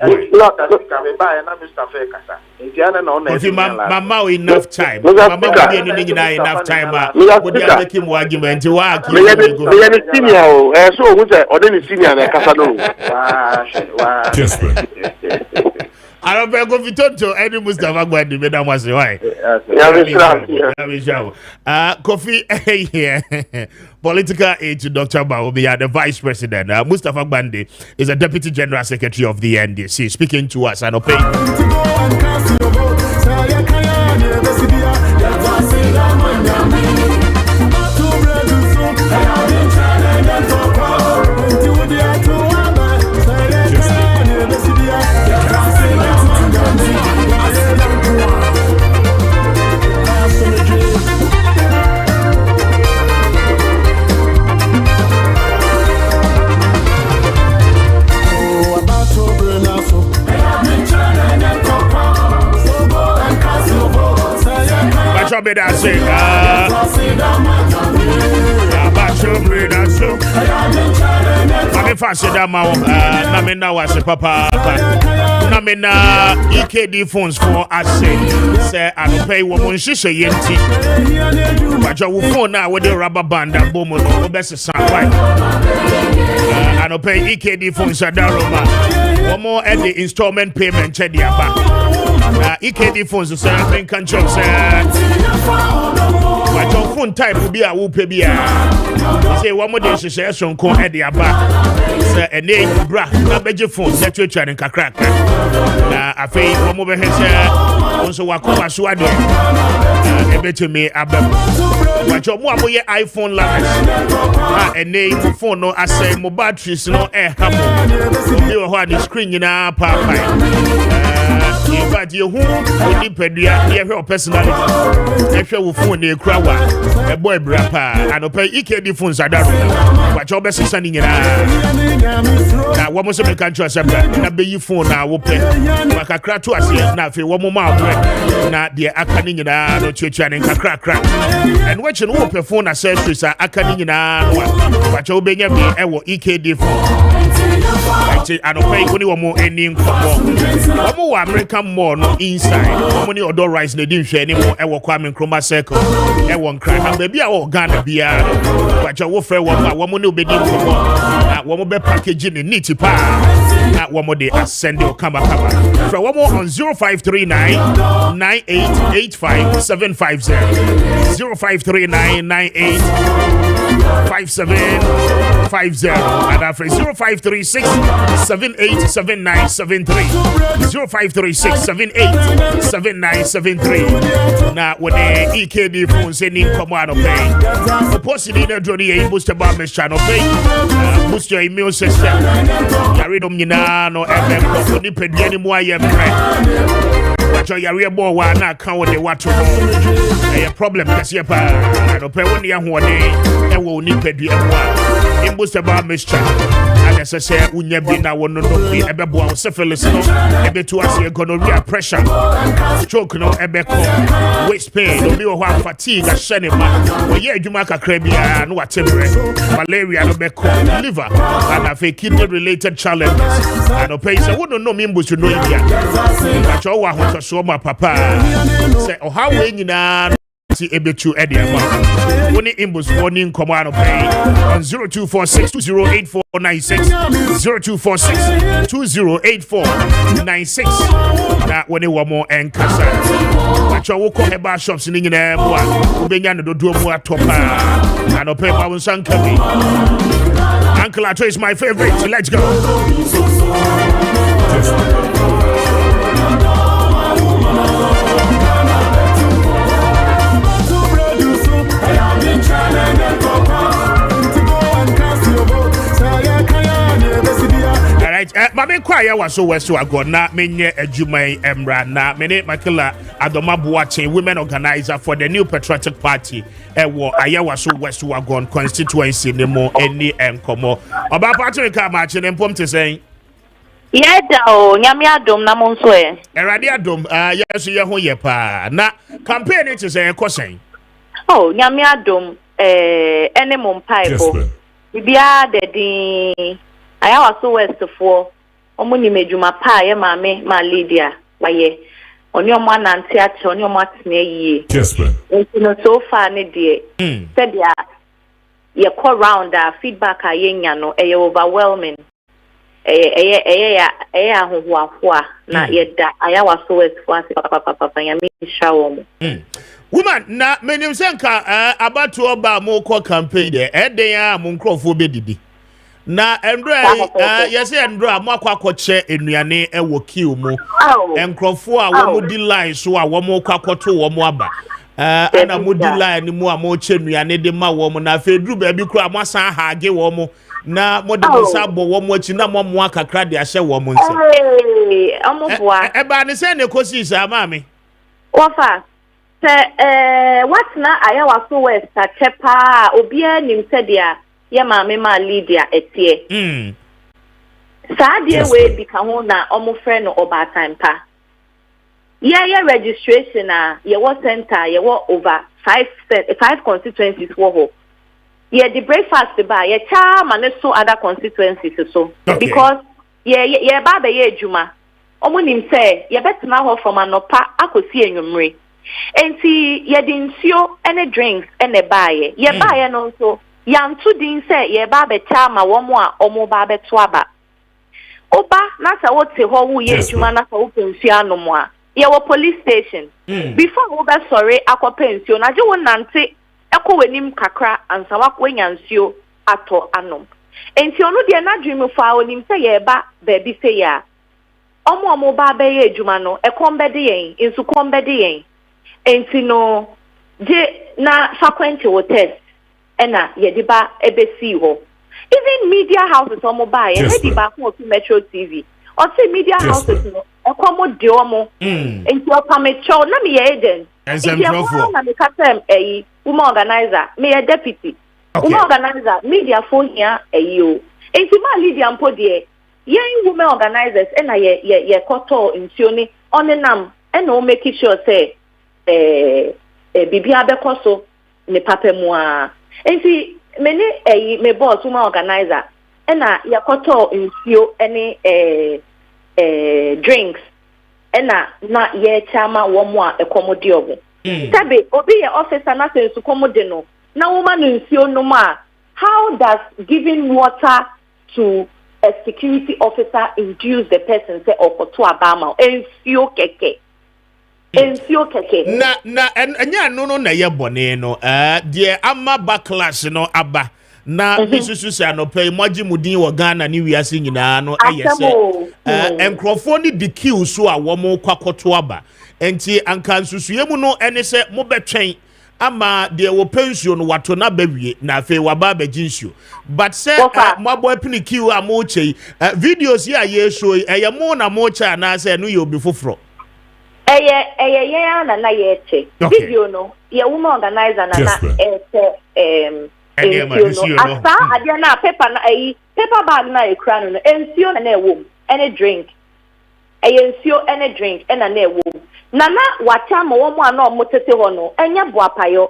Mama enough time. Mama enough time. Would you make him argument to work? So who's or then senior Casado? I don't go to any Mustafa Gwandi, Madam was why. Kofi here. Political aide to Dr. Baobia, the Vice President. Mustafa Gwandi is a Deputy General Secretary of the NDC, speaking to us and Namina was a papa. Namina EKD phones for us. Say, I don't pay woman. She's a yenti. But you will phone now with the rubber band and boom on the best sound. I don't pay EKD phones at Daroma. One more at the installment payment. EKD phones to say, I think control. But your phone type will be a whoop. Say, one more day, she says, on call at the abba. A name, bra, not better phone, that you're trying to crack. I think one more here, also Wakuma Swadi, a better me, but your one more iPhone lines, a name for phone, no, I say, more batteries, no air hammer. You are the screen in our papa. in fact, you who only pedia, your personality. Actually, will phone a crowd, a boy brapa, and a pay EKD phones are done. But your best is sending it out. Now, what must make a choice about be phone now? Will pay like a crack to us here. Now, if you want more, not the acconing in a church and crack. And what you open phone accessories are acconing in a but you'll be a EKD phone. I don't pay when you want more any more American more no inside. How many other rice they didn't share anymore? I will come in Chroma Circle. I won't cry. Baby, I will Ghana beer. But your warfare one more be doing for more. One more packaging in Niti Pa. One more day ascend your come from one more on 0539 9885 750 0539 985750 and after 0536 787973 0536 787973 now when the EKD phone sending come out of pay the possibility that you're boost about this channel pay boost your immune system carry them no FM ni pedi anymore I am but you are more one now count the water a problem because you are no pay when you are one and will need pedi and boost about this channel. As I say, we never be now one no be a bebo syphilis no a bit to us gonorrhea pressure stroke no ebeko waist pain no be one fatigue a shenema we ye adwuma kakra bia no atemre malaria no beko liver and a kidney related challenges and no pay say we no know me mbusu no ibia but you wa ho so ma papa say oh how we nyina ebetu ediama woni imbus warning command pay on 0246 208496 0246 208496 na woni wo mo enkasa acho wo ko eba shops ni nyina mo a obenya no dodo mu atopa and pay pa won sankabi Uncle Ato is my favorite. Let's go. Mame kwaya was so west to agona menye ejumai emra na mene makila adoma buache women organizer for the new patriotic party ewo ayawa so west to agon constituency nemo any enkomo oba party ka ma che nempom te sen yeda o nyame adom na mo nso e erade adom yeso ye ho ye pa na campaign te sen ekosen oh nyame adom ene mo mpaibo bibia dedi ayawa so west for omuni mejuma pa ye mame ma Lydia waye oni omo anante ache oni omo atene yie Kessben no so far ne de said ya ye call round feedback ayenya no overwhelming ahohoahoa na ye da ayawa so west for papa ya me shawo mo woman na menim senka abatu oba mo ko campaign de eden ya mo nkrofo bedidi na Andrea yes Andrea mo akwakoche enuane ewo kill mu enkrofo a wo di line so a wo mo kwakoto wo mo aba ana mo di line mu a mo che enuane de ma wo mo na fedru ba bi kura mo san haage wo mo na mo de mo sabo wo mo achi na mo mo akakra de ahye wo mo nse amoboa eba ne se ne kosi sa maami wofa what na ayawa so west chepa obia nim se dia ye maame ma Lydia etie saadie we bi ka ho na omo frɛ no oba time pa ye registration ye wo center ye wo over 5 constituencies wo ho ye the breakfast ba ye cha ma ne so other constituencies so because ye ba be ye adwuma omo nim se ye betena ho from anopa akosi enwumre enti ye di nsuo ene drinks ene baaye ye baaye no so yantu din say ye ba beta ma wo mo a omo ba beto aba oba na sa wote ho wo ye adwuma na sa wo pensia no mo a ye wo police station before wo be sorry akopensio na je wo nante ekowenim kakra ansa wakwenya nsuo ato anom enti onu de na dream fa onim say ye ba baby say ya omo ba be ye adwuma no ekombede yen insu kombede yen enti no je na frequency wo test ena yediba ebesi ho even media houses omo ba ye di ba ko Metro TV or say media houses no ekomo de omo enti opamacho na me ye den enti na me katem woman organizer me ye deputy woman organizer media phone here o enti ma Lydia mpo de yen women organizers na ye koto nsuo ni onenam na o make sure say bibia bekoso ne papemu a enti many me boss woman organizer na ye koto nsuo ene drinks na ye chama wo mo a ekomodi obo tabe obi ye officer na sensu komode no na woman nsuo no ma how does giving water to a security officer induce the person say okoto abama nsuo keke na enya no na ye bone no de ama backlash no aba na bisusu se anopai moji mudin wo Ghana ni wiase nyina no eyese enkrofo ni the queue so a wo mo kwakoto aba enti anka nsusue mu no ene se mo betwen ama de wo pension no wato na bawie na afi waba baginsuo but se mo abo apini queue a mo chei videos ya ye show eye mo na mo cha na se no ye obi foforo eye na ye che video no ye woman organizer na asa adia na paper na paper bag na ekra no ensio na ewom any drink ensio any drink na ewom na wacha ma wo mu ana omotete ho no enya boapayo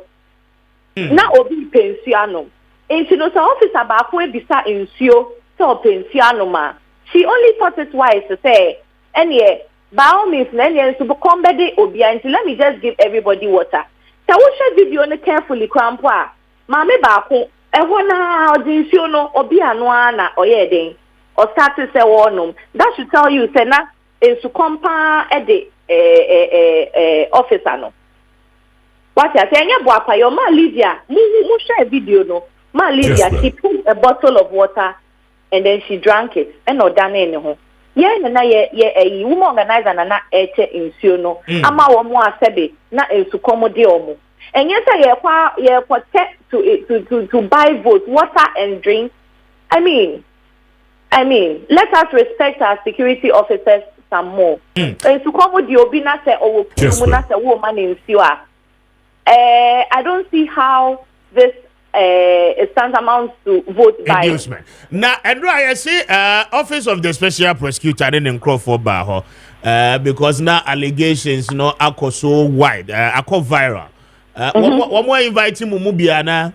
na obi pensio ano enti no so officer ba ko ebisa ensio so pensio ano ma she only thought it wise to say any by all means any so come be obi until let me just give everybody water so we share video no carefully krampo a Mame baako eho na odinsuo no obi anu ana oye den o start say wonum that should tell you say na ensu kompa officer no what you say nya boapa yo ma Lydia mu share video no ma Lydia she put a bottle of water and then she drank it and no dane ne ho ye na ye woman organizer na eche ensuo no ama wo mu asebe na ensu komode omo. And yes, I protect to buy votes, water and drink. I mean, let us respect our security officers some more. And to come with the Obina say, oh, Muna say, woman in Siwa. I don't see how this stands amounts to vote by. Inducement. Now, Andrew, I see Office of the Special Prosecutor in Crawford Bar, because now allegations, are so wide, are viral. One more inviting Mumubiana.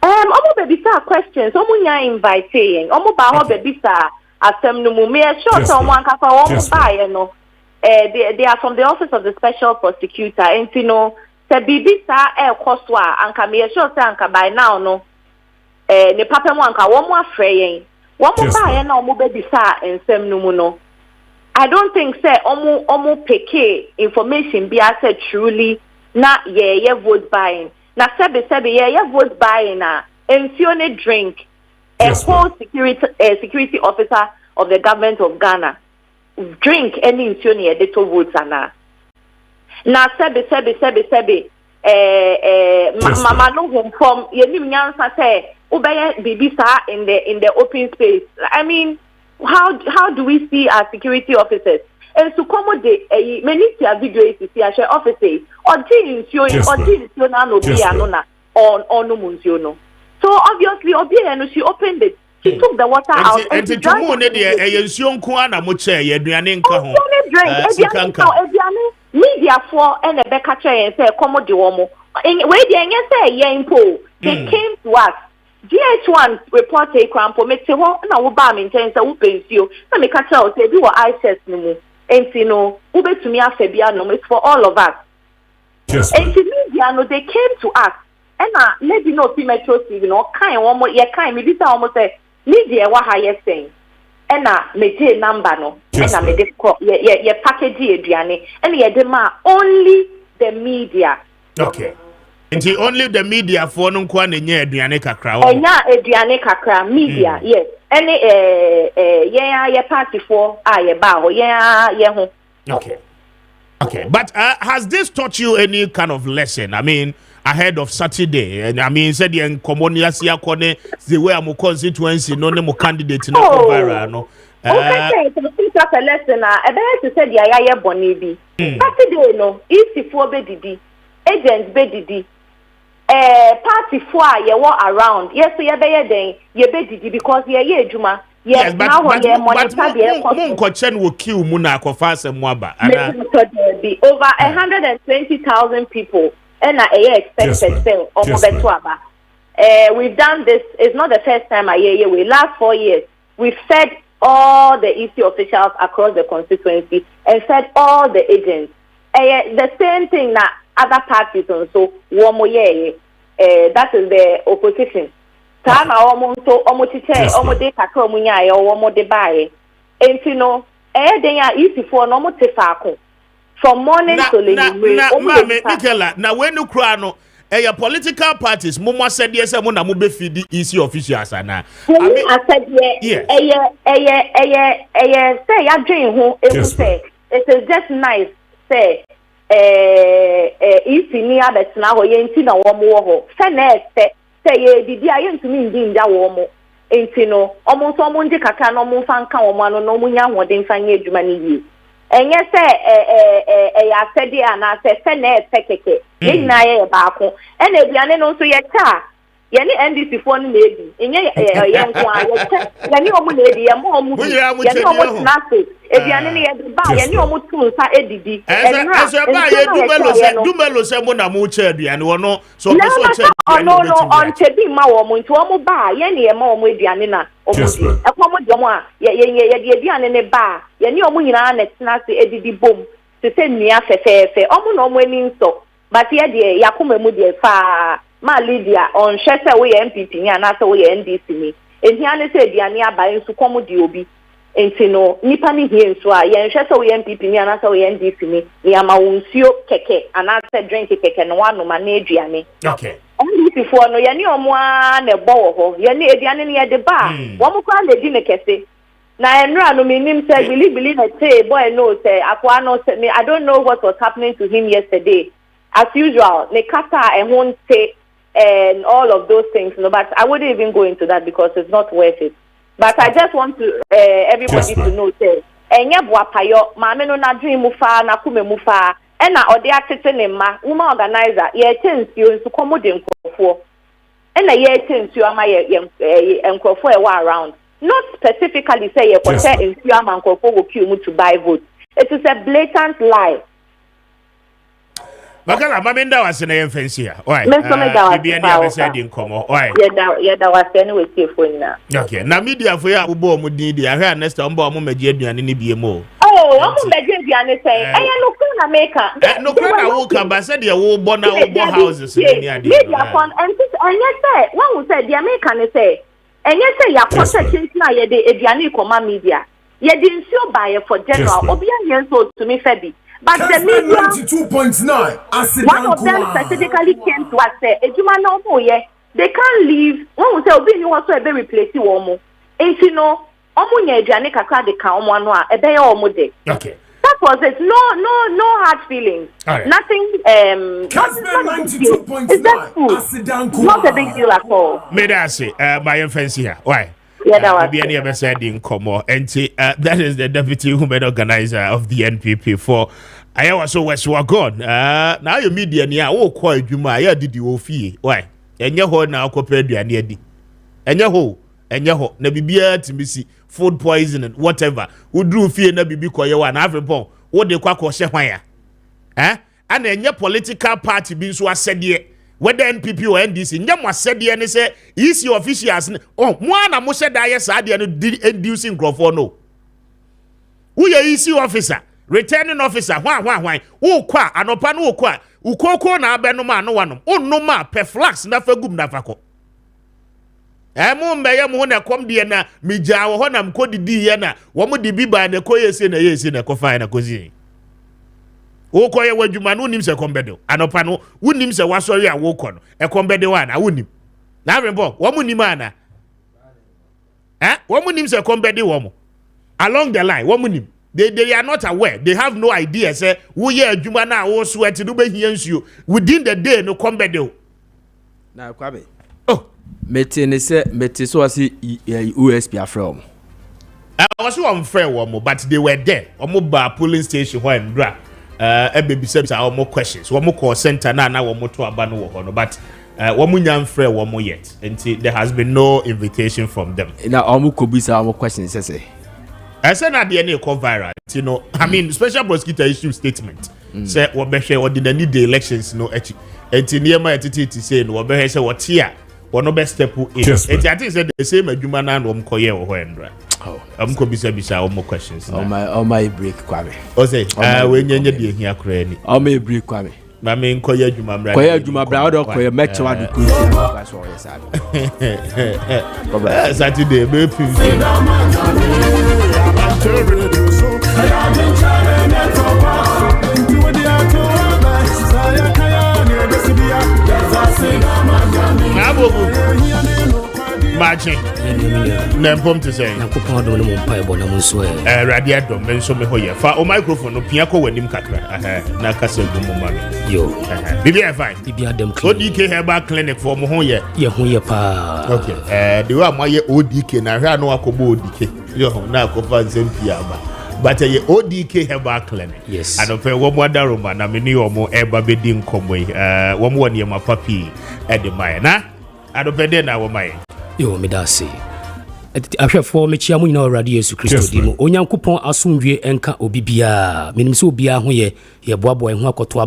Omo baby sir questions. Omo nya inviting. Omo ba ho baby sir. Asem no mu me sure someone ka fa omo buy no. They are from the Office of the Special Prosecutor. And you know, se baby sir koso a anka me sure say anka by now no. Ne papa mu anka wo mu afre yen. Wo mu buy na omo baby sir ensem no mu no. I don't think say omo peke information be as truly na ye vote buying na sebe ye vote buying na ensure drink a whole security officer of the government of Ghana drink any ensure ye to votes na sebe mama no home from ye nim nyansa say ubeye bibi sa in the open space. I mean, how do we see our security officers? And to come de many video is see a share officers or jeans you na no be anona on no munzio. So obviously obi she opened it. She took the water out and to mo ne de ensuo nko ana mo che ye aduane nka ho. Media for and a beka che and say come de wo mo. We de enye say ye impo. They came to us. GH1 report a crampo me te ho na wo ba me nten say wo pensio na me ka tell say bi wo eye test ni mu. And you know, it's for all of us. And media, no, they came to us. And maybe no Metro TV, kind one more, maybe almost say, media, what are you saying? And me number no, and me de package Adriani, and only the media. Okay. And only the media for no kwan nye Adriani kakra. And Adriani kakra media, yes. Any ye party for ye bao ye Okay, but has this taught you any kind of lesson? I mean, ahead of Saturday, and I mean, said the Comonia Siakone, the way I'm constituency, no candidate, no viral, no. Okay, so think of a lesson. I better to say the Ayaya Bonibi. Saturday, no, easy for bedidi, agents bedidi. Party for ye walk around. Yes, so ye be bedidi because ye Juma. Yes, but Munkochen will kill Muna Kofasa Mwaba. Over 120,000 people and I expect sale of Betwaba. We've done this. It's not the first time I hear we last 4 years. We've fed all the EC officials across the constituency and fed all the agents. The same thing that other parties also that is the opposition. Time almost so almost de kakra munya e omo de bae. Enti no den ya easy for no mo te faako. From morning to late. Michaela, na when you cry no your political parties mo said yes mo na mo be feed EC officials ana. I said say ya dwen ho e say it is just nice say EC ni abetna ho ye nti na wo mo ho. Say na say didi aye ntumi ndi nda wo mo. Enti no omo so omo ndi kaka no omo fa nka wo mo ano no omo nya hoden fa nya adwuma ni yi. Enye say ya sedi ana say na keke ye na ye baako e na aduane no so ye cha ye ni NDC fo no na ebi enye ye nko a ye cha ye ni omo na ebi ye mo omo ye ni omo snacks aduane ni ye ba ye ni omo tunsa edidi enra ba ye dumelo se mo na mo cha aduane wo no so be so cha no on tebi ma wo mo nti omo ba ye ni ye ma omo aduane na omo di e ko omo di omo a ye di aduane ne ba ye ni omo nyina na snacks edidi bom se se nua fefefe omo na omo ani nso but ye de yakoma mu de fa ma Lydia on shese we MPP ni anase we NDC ni ehia ne se aduane aba nsu komo de obi enti no nipa ni hie nso a ye nhwese we MPP ni anase we NDC ni ama wonsuo keke anase drink keke no wano ma na aduane okay NDC fo no ye ni omo a na ebo wo ho ye ni aduane ni ye de ba wo mo kwa na di ne kese na enra no minim say believe na say boy no say akwa no say me I don't know what was happening to him yesterday as usual ne kata e won't say and all of those things, no, but I wouldn't even go into that because it's not worth it. But I just want to everybody to know say enye boapayo maame no na dream mu fa na kume mu fa e na ode atete ne ma woman organizer ye tensio nsu komo de nkrofo e na ye tensio ama ye nkrofo e wa around not specifically say ye kote nsu ama nkrofo go queue mu to buy votes. It is a blatant lie. Bakala mamenda wase na yemfensi ya. Why? Bibi ni abese di nkomo. Why? Yeda wase ni weke phone na. Okay. Na media fo ya ubo mu didi. Ahwe next ombo omo meje aduane ni bie mo. Oh, omo meje aduane say. No kru na maker. No kru na wo ka ba say de wo bo na wo bo houses ni ade. Media phone and say when we say the American say enye say ya contact na ye de aduane koma media. Ye di nsuo buy for general. Obi an so to me febi. But the media 92.9 one of them specifically came to us say ejuma no mo ye they can't leave when we say obi ni won so e be replace wo mo enti no omo nya aduane kakra de ka omo ano a e be ye omo de okay that was it no hard feelings right. Nothing Kessben 92.9 not a big deal at all me da say my fancy here why Maybe any ever said in Como, and that is the deputy women organizer of the NPP for I was so west were gone. Now your media near all quite you my did you fee? Why? And your home now compared to near the and your home and your home, never be to me see food poisoning, whatever. Who drew fear never be quiet one every bone. What they quack or share, and then your political party being so said ye. Whether NPP or NDC, nyamwa said the say EC officials. Oh, mwana mo said that yes, I didn't inducing growth no. Who your EC officer, returning officer? Why? Who kwa anopa no kwa? Ukoko na abeno ma no wano. Oh no ma perflax na fagum na fako. Emo mbeye mo na kom de na mija wo ho na mkodi di ye na wo mo di biba na koyese na kofa na kozi. Wo koye wadwuma no nim se kombedo anopa no wonim se wasori a wo kɔ no e kombedo wa na wonim na rembo wo mu nim ana wo mu nim se kombedo wo mu along the line wo mu nim they are not aware they have no idea say wo ye adwuma na wo so ati do be hia nsuo within the day no kombedo na Kwame meti so asi USP afrom I was unfair one, but they were there. Omo polling station when bra. Baby said our more questions. One more call center now one more to abano but one more young friend one more yet. And there has been no invitation from them. Now Omo Kubi say more questions. I said that the any call viral. You know, I mean, special prosecutor issue statement. Say what be share what did need the elections no echi. And near my entity say no be say what here. One no best step in. And I think said the same adwuma na no mkoye wo hendra. Oh, ko bisa more questions. Oh my break Kwame. O say we nyenye de hia kra ni. Oh my break Kwame. Ma me nkoye adwuma bra. Koye adwuma bra o do koye meche wa do ku. That's what you said. Saturday be pin. Maakye na mpom to say na kopon do no mpa ebo na munso radio dom menso me hoye fa o microphone no pia ko wanim kakra na kasa gumu ma me yo bibia fine bibia dem ODK herbal clinic for mo hoye pa okay the way am ye ODK na hwa no akobo ODK yo na akofa nsempia ba but ye ODK herbal clinic yes and ofe wo mo adaroma na me ni omo eba bedi nkomo wo mo woni ma papi e de mai na adopede na wo mai yo me da se ahwefo me chia mu nyina awrade Yesu Kristo di mu onyankopon asomdwe enka obibia menim se obia ho ye boaboa ho akoto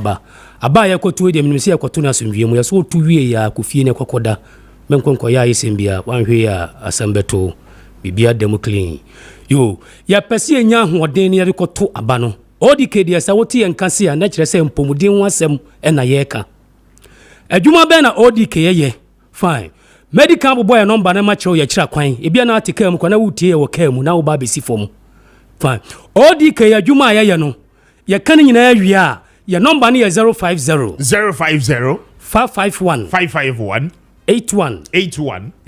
aba ye koto de menim se akoto na asomdwe mu ye so otu wie ya kofie ne kokoda menkonko ya yesembia wanhwe ya asambeto bibia dem clean yo ya pese enya hoden ne rekoto aba no ODK de sa woti enka se ya na kire se mpomuden ho asem na ye ka adwuma be na ODK ye fine medical boy number na macho ya kira kwan ebia na atika mu kwana wutie wo ka mu na wo ba besi fom fine ODK ya dwuma ya no ya kan nyina ya wi ya number ni ya 050 551 81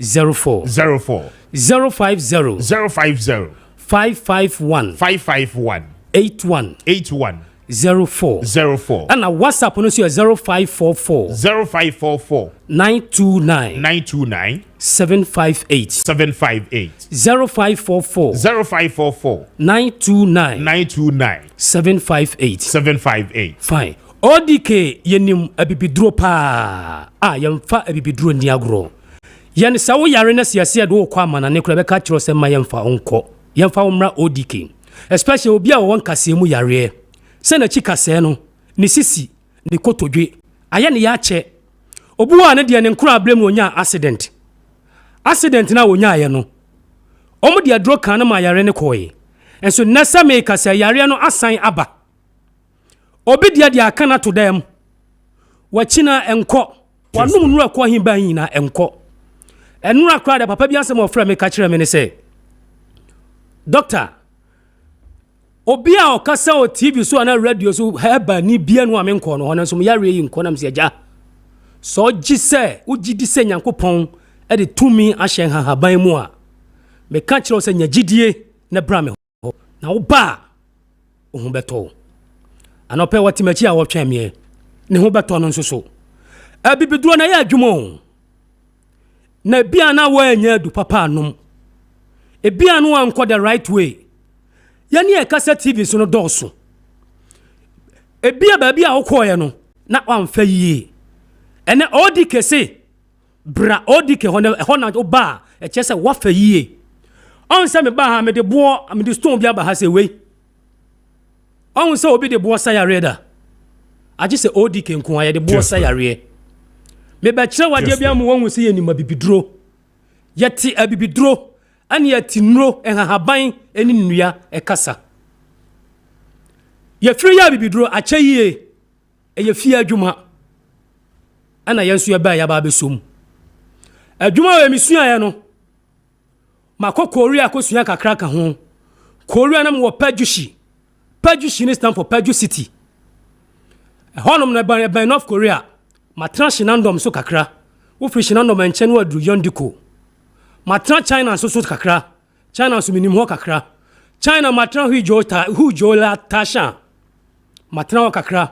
04 050 551 81 04 and a WhatsApp no 0544 929 758 0544 929 758 fine ODK yenim abibidro pa yemfa abibidro ni agro yen sawo yare na siase do kwa mana ne kura be ka kiro se ma yemfa onko yemfa omra ODK especially obi a won kase mu yare se na chikase no ni sisi ni kotodwe aya ne ya che obuwa ne de ne nkura ablem onya accident na onya aye no omo de adro kan na ma yare ne koyi enso nasa me kase yare no asan aba obi de aka na to dem wachina enko wanum nura ko hin ban yina enko enura kra de papa bi asem ofra me ka kire me ne se doctor obi a okasa o TV so na radio so heba ni bia no amenko no hono so yare yi nko nam se agya so gise ugidi se nyankopon e de tumi ahyen hahaban mu a me ka kire se nyagidie na bra me ho na wo ba ohun beto anope watimachi a wo twa me ne ho beto no nso so abibiduro na ya adwumo na bia na wo anya du papa anom e bia no anko the right way yani e kasa TV so no doso e bia ba bia okoye no na wamfa yie ene ODK se bra ODK hona oba e chese wafa yie on se me ba ha me de bo me de stone bia ba ha se we on se obi de bo sayare da agi se ODK nko aye de bo sayare me ba kire wade bia mu won se ye ni mabibiduro yeti abibiduro ani yeti nro enhahaban eni nnua ekasa ye firi ya bibiduro achayie ye fie adwuma ana yensu ya ba ya ba besom adwuma we misua ya no makokori akosua kakra ka ho korea na mo pajushi ni stand for Paju City honom na ban North Korea matra shinandom so kakra wo firi shinandom enchen wo adru yondiko matra China so kakra China so minim ho kakra China matra hujo la tasha matra ho kakra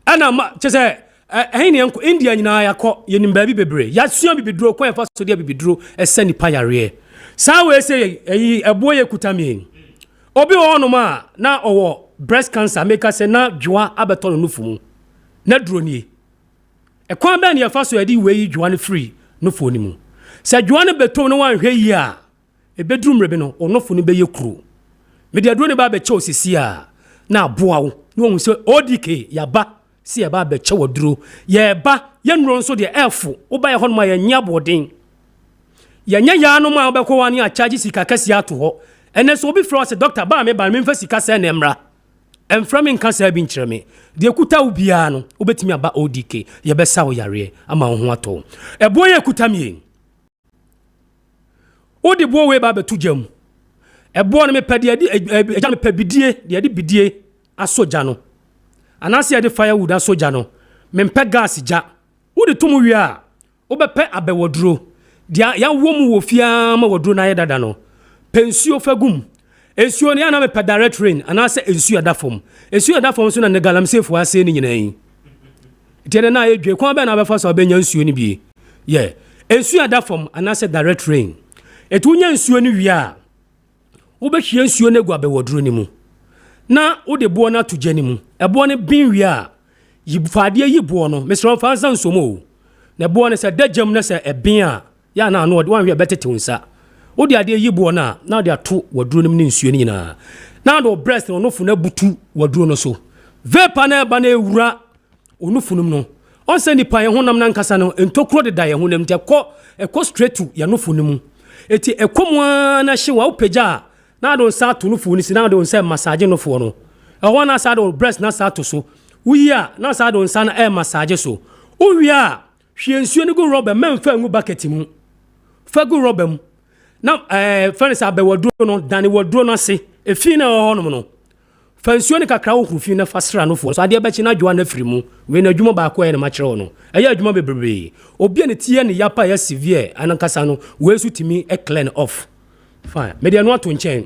ana chese ɛhɛn enko India nyina yakɔ yenim baabi bebre yasua bibiduro kwan fa so de bibiduro ɛsɛ nipa yare saa we say eyi ɛbo ye kutami obi wɔ no ma na ɔwɔ breast cancer make say na dwoa abeto no nufu na duro nie ɛkwan bɛ ne yɛfa so yɛde we yi dwoa no free nufu ni mu sɛ dwoa no beto no wanhwɛ yi a ebeduru mrebe no onofo no bɛyɛ kuro me de aduro ne ba bɛkyɛ osisi a na aboa wo no hu sɛ ODK yaba si yaba bɛkyɛ waduro yɛba yɛnuro nso de ɛfo wo ba yɛ hɔ no ma yɛnya boden yɛnya ya no ma wobɛkɔ wa ne a charge sika kɛse ato hɔ ɛnɛ so obi frɛ sɛ doctor ba me mfa sika sɛ na mmra ɛmfrɛ me nka sɛ bi nkyerɛ me de kuta wo bia no wobɛtumi aba ODK yɛbɛsa wo yare ama wo ho atɔ ɛboɔ yɛ kuta me wode boɔ we ba bɛto gyam ɛboɔ no mepɛ de agya mepɛ bidie de ade bidie asogya no anase ade firewood asogya no mempɛ gas gya wode to mu wie a wobɛpɛ abɛwaduro de ya wo mu wo fia ma waduro na yɛ dada no pensuo fagum ensuo ne ana mepɛ direct rain anase ensuo adafom so na negalamsefo ase ne nyina yi tiɛde na yɛ dwe kwan bɛ na bɛfa so bɛnya nsuo ne bie ye ensuo adafom anase direct rain etu nya nsuo ne wie a wobɛhwie nsuo ne gu abɛwaduro ne mu na wode boɔ na to gyani mu ɛboɔ ne bin wie a yibfadeɛ yiboɔ no mesrɛ fa nsa nsomo na boɔ ne sɛ dagyam na sɛ ɛbin a ya na ano wanhwɛ bɛtete nsa wode adeɛ yiboɔ na wode ato waduro no mu ne nsuo ne nyinaa na do breast no nofo na butu waduro no so vapor na ba na ewura onofo no no ɔnsɛ nipa yɛ honam na nkasa no ntokuro de da yɛ honam nti ɛkɔ straight to yɛ nofo no mu eti ɛkɔmwa na hye wa wopagya na do nsa to nofo ni si na do nsa massage nofo no ɛhɔ na sa do breast na sa to so wuyi a na sa do nsa na massage so wuyi a hwie nsuo ne go rubber memfa ngu bucket mu fa go rubber mu na fɛn sa bɛwaduro no dane waduro no ase efi na ɛhɔ no no fa nsuo ne kakra wo hrufi na fa sra nofo so adeɛ bɛkye na dwoa na firi mu we na adwuma baako ɛne ma kyerɛ no ɛyɛ adwuma bebrebe obi ne tie ne yapa ya severe anankasa no we su timi clean off fine me de no ato nkyɛn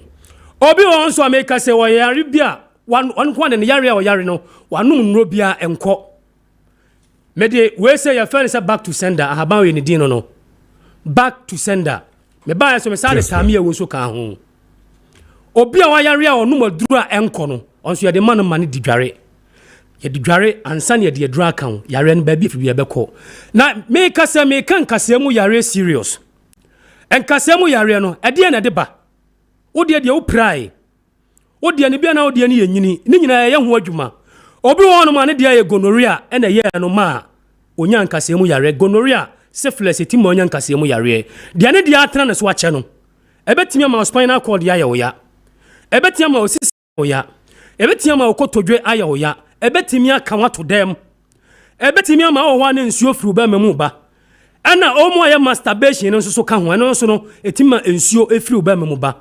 obi wɔ nso ameka sɛ wɔ yare bia wan kwa ne yare a wɔ yare no wanom nnuro bia ɛnkɔ me de we say ya fɛn sɛ back to sender ahaban we ne din no back to sender me ba so me sa de tame ewo nso ka ho obi a wa yare a ɔnom aduro a ɛnkɔ no ɔnso yɛ de man man di dware yɛ di dware ansa ne yɛ de aduro aka ho yare no ba bi fi bɛkɔ na me ka sɛ me kan kasa mu yare serious ɛnkasa mu yare no ɛde na de ba wode de wo prai wode ne bia na wode ne yɛ nyini ne nyina yɛ ho adwuma obi wɔ no ma ne de yɛ gonorrhea ɛna yɛ no ma onya nkasa mu yare gonorrhea syphilis etimo onya nkasa mu yare de ne de atena ne so akyɛ no ɛbɛtimi ama spinal cord ya yɛ wo ya ɛbɛtimi ama osisi wo ya ɛbɛtimi ama okotodwe ayɛ wo ya ɛbɛtimi aka wato dɛm ɛbɛtimi ama wo hɔ ne nsuo firi ba mamu ba ɛna omo ayɛ masturbation no nso so ka ho ɛno nso no etima nsuo efiri ba mamu ba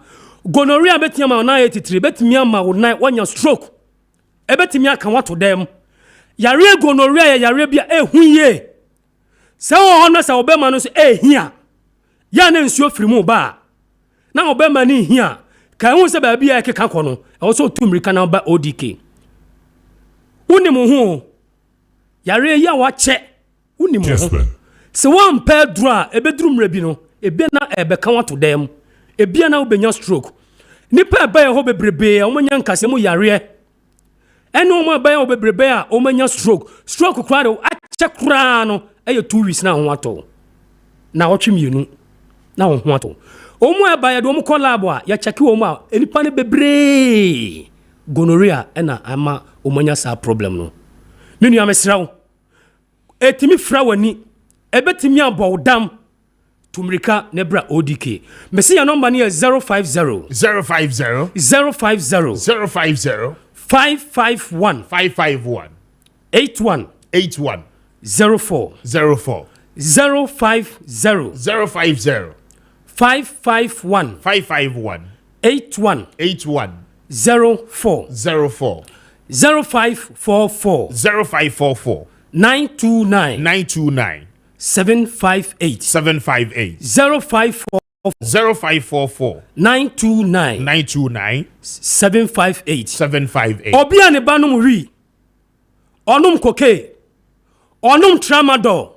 gonorrhea ɛbɛtimi ama na yɛ titire ɛbɛtimi ama wo nan wanya stroke ɛbɛtimi aka wato dɛm yare gonorrhea yɛ yare bia ehu ye sɛ wo hɔ no sɛ obɛma no so ehia ya ne nsuo firi mu ba na obɛma ne hia ka hu sɛ baabi a ɛkeka kɔ no ɛwɔ so tumrika na ba ODK unim ho yare ya wakyɛ unim ho sɛ wampɛ duro a ɛbɛduru mmerɛ bi no ebia na ɛbɛka wato dɛm ebia na wobɛnya stroke nipa ɛbɛyɛ hɔ bebrebe a wɔmanya nkasɛ mu yare ɛne wɔn ɛbɛyɛ hɔ bebrebe a wɔmanya stroke koraa de akyɛ koraa no ɛyɛ 2 weeks na ho atɔ na wɔtwe mienu na ho atɔ omo ɛbɛyɛ de wɔn kɔ lab a yɛkyɛke wɔn a enipa ne bebree gonorrhea ɛna ama wɔmanya saa problem no me nua mesraw etimi fra wani ɛbɛtimi abɔ dam tumrika nebra ODK mesi ya number ne yɛ 050 551 81 04 050 551 81 04 0544 929 758 0544 929 758 758 obia ne banum wi onum koke Onum tramadol.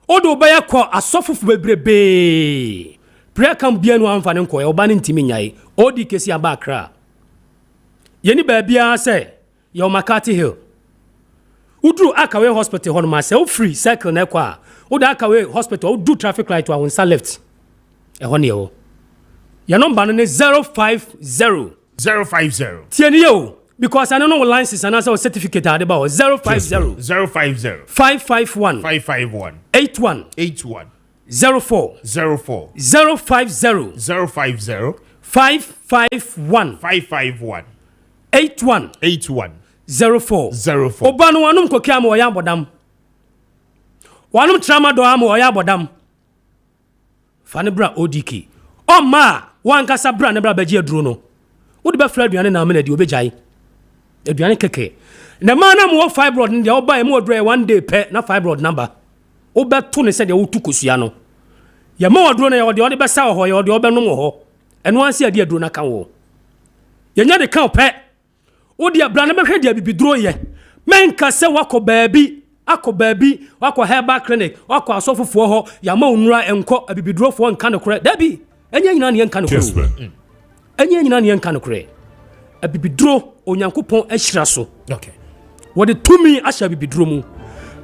Odo baya ko asofo bebrebe. Prayer camp bia no amfa ne nkoye oba ne ntimi nyai. Odi kesi aba Accra. Yeni baabia say your Maakye Hill. Udru Akawe Hospital hono ma say o free cycle na kwa. Oda Akawe Hospital do traffic light wa wonsa left. E hono ye o. Your number no 050 Tieni yo because I don't know what license and also certificate are about 050 551 81 04 050 551 81 04 Obano wanum kokia mo ya bodam. Wanum tramadol am ya bodam. Fanebra ODK. O ma wan kasa bra ne bra baji aduro no. Wo de be fra aduane na amena di obejai. Aduane keke. Na ma na mo fibroid ne de oba mo aduro one day pe na fibroid number. Wo be to ne se de wo tu kosua no. Ya ma aduro na ya de be sa ho ya de obe no mo ho. Eno anse ade aduro na kan wo. Ya nya de kan pe. Wo de abra na be hwe de bibiduro ye. Men ka se wako baabi. Ako baabi wako herbal clinic wako asofofo ho ya ma onura enko abibiduro fo nka no kore dabi enye nyina ne nka no kore enye nyina ne nka no kore abibiduro onyankopon ahyira so okay wo de tumi ahya abibiduro mu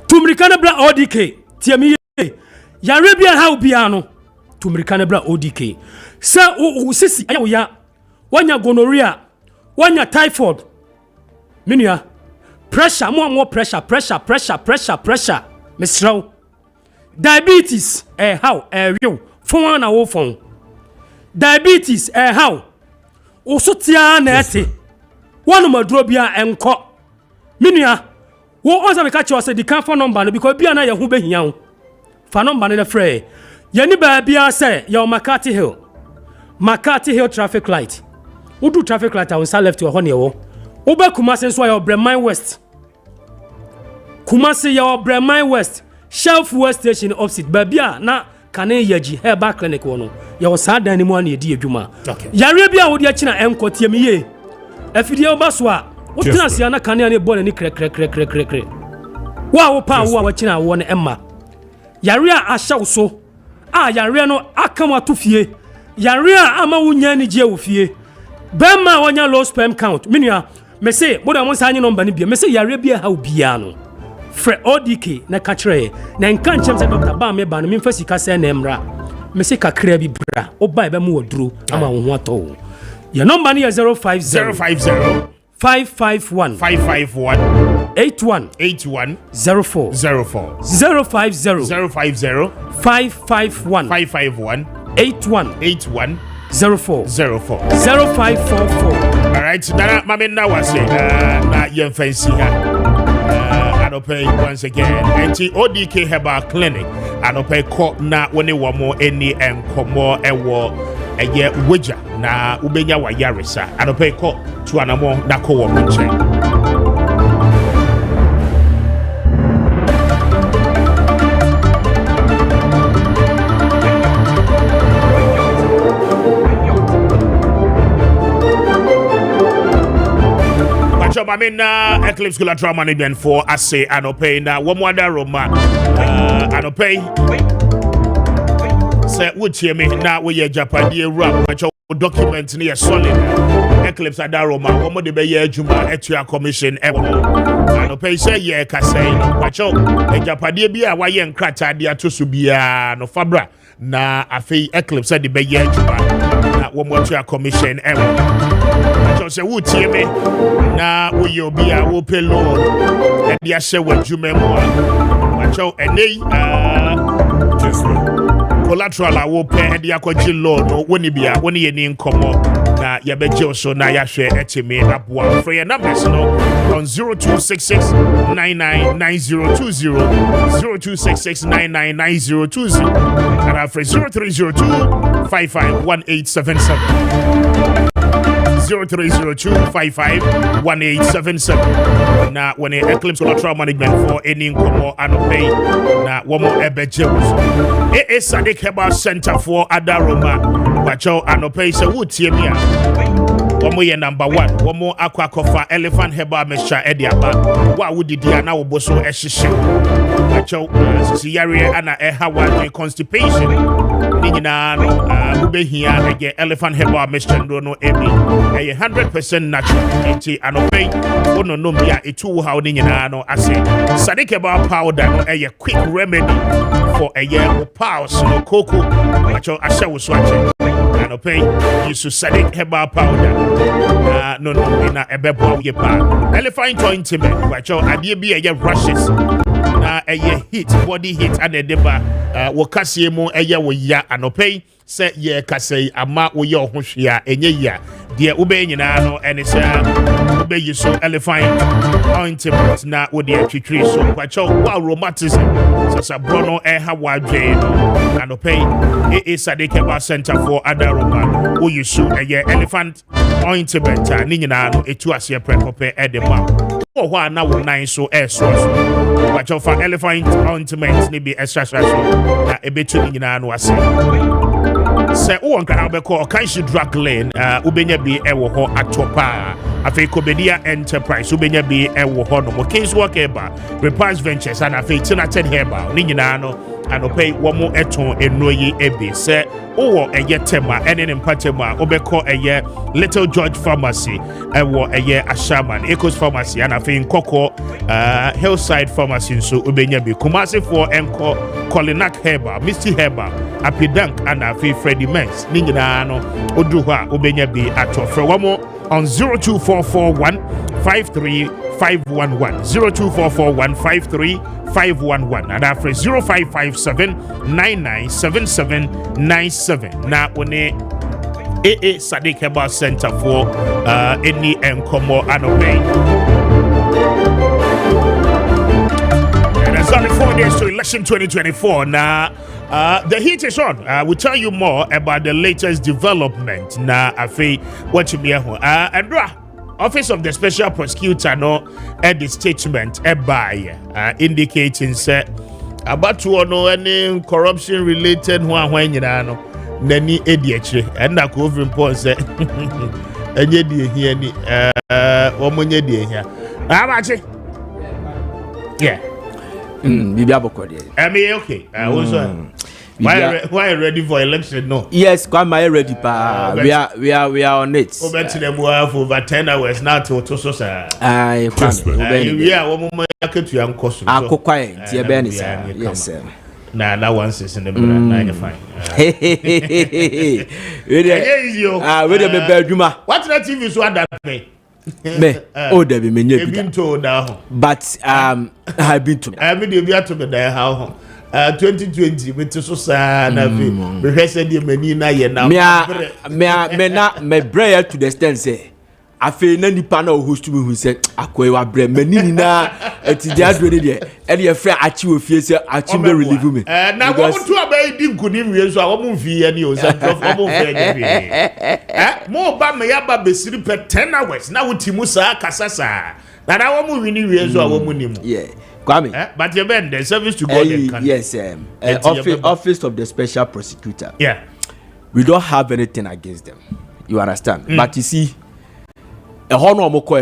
tumrika na bra ODK tiami ya rebia ha obia no tumrika na bra ODK sa sisi aya wo ya wanya gonorrhea wanya typhoid minua pressure more pressure Mr. Diabetes how real phone na wo phone diabetes how o so tia na ete one maduro bia enko minua wo onza me catch us the can phone number no because bia na ye hu behia ho fa number na frɛ ye ni ba bia say your Maakye Hill traffic light wo do traffic light on side left your ho ne wo Oba Kumasi so your Bremen West. Kumasi your Bremen West. Shelf West Station opposite. Babia na kane yaji herbal clinic wono. Your sad anymore ni di adwuma. Okay. Yarebia wo de akina enko tiemi ye. Afidie oba so a wo tena sia na kane ne ball ni krek. Wa wo pa wo akina wo ne emma. Yare a ahya so. A yare no aka mo to fie. Yare a ama wo nya ni je wo fie. Bema wonya low sperm count. Minua me say boda mo sanyi number ni bia me say yare bia ha obia no fre ODK na ka kire na nka nchem say Dr. Ba me ba no me mfa sika say na emra me say kakra bi bra oba be mo waduro ama wo ho ato your number ni 050 551 81 04 050 551 81 04 0544. All right, now mama now was na yen fancy I don't pay once again. Anti ODK Herbal Clinic. I don't pay court na when you want more any and come more ewo eye wager na ubenya wa yarisa. I don't pay court to anamo na ko wo munche. Eclipse Collateral Management for I say I don't pay now. One more Roma. I don't pay. Say, would you me now? We are Japanese rap, but your document near solid. Eclipse at Roma. One more the Bay Juma at your commission. I don't pay. Say, yeah, Cassay. But your Japanese beer, why you cratter the Atusubia no Fabra. Na I feel Eclipse at the Bay Juma. One more to your commission. Say would you me na we you be a wo pay loan and dia share with you memoir watch out and just collateral I will pay and dia kwaji loan no woni bia woni ye ni nkomo na ya beje so na ya hwe etime aboa for your numbers no on 0266 999020 0266 999020 and after 0302 551877 0302551877 na when Eclipse Collateral Management for any nkomo anopay na womo ebeje wo so Sadik Herbal Center for Adaroma Bacho anope se wutie mi a. Womo ye number 1. Womo akwakofa elephant herbal mixture ediaba. Wa wudidi ana woboso ehihye. Bacho sisi yare ana hawa constipation. Ni nyina no ubehia ege elephant herbal mixture no ebi. 100% natural. Enti anope ono no bia etu ha ni nyina no ase. Sadik herbal powder no quick remedy for pulse no cocoa. Bacho asha wo so ache. Anope you Sadik herbal powder. No na ebebo ye pa. Elephant ointment. Bacho adie bi rushes. Na heat, body heat and deba wakasi mu wo ya anope se ye kase ama wo ye ohwehwea enye ya de ube nyina no ene se ube yiso elephant ointment na wo de atwitwi so kwacho wa rheumatism sasa brono ha wadwe no anope Sadik Herbal Center for Adaroma wo yiso elephant ointment ni nyina no etu ase prekope edema wo na wo nan so so but for elephant ointment ni be extra so na ebetu ni nyina no ase se wo nka na be call kan shi drug lane ubenya bi ewo ho atopa afi Kobedia Enterprise ubenya bi ewo ho no mo Kings Work Eba Repairs Ventures and afi Tinated Herbal ni nyina no anope womo eton enoyi ebe se wo tema ene mpatema obeko Little George Pharmacy ewo Ashaman Ecos Pharmacy and afi Nkoko Hillside Pharmacy so ubenya bi Kumasi for enko Kolinak Herbal Misty Herbal Apidank and afi Freddy Mens ni nyina no oduha ubenya bi atofre womo on 02441 53511 02441 and after 0557 997797 na one Sadik Herbal Center for any enkomo anope. And it's only 4 days to election 2024 now. The heat is on. We'll tell you more about the latest development. Na afi what you be Andra, Office of the Special Prosecutor no at the statement by indicating say about to no any corruption related when you know nani ediache and na ko report say enye die here ni omonye die here abache yeah bibi aboko dey okay also why ready for election no yes Kwame ready pa we are on it over to them for over 10 hours now to so sir Kwame we are one market you ankoso akokwa tie be ni sir yes sir na once is in the na you fine we dey be adwuma what that TV so that pay me there be menye been told now but I been to I been be to there how 2020 with so sad na be said the many na ye na me prayer to the stand say afi na nipa na host me who said akoy wa bre mani na eti dia do de e de frɛ achi ofie se achi be relieve me na wo to abai di nkunim wie so a wo mfi ye ni o sa prof wo mfi ye mo ba me ya ba besiri pe 10 hours na wutimu sa kasasa na wo mu wini wie so a wo mu nim yeah Kwame but you been the service to God yes office of the Special Prosecutor yeah we don't have anything against them you understand but you see no mo kwa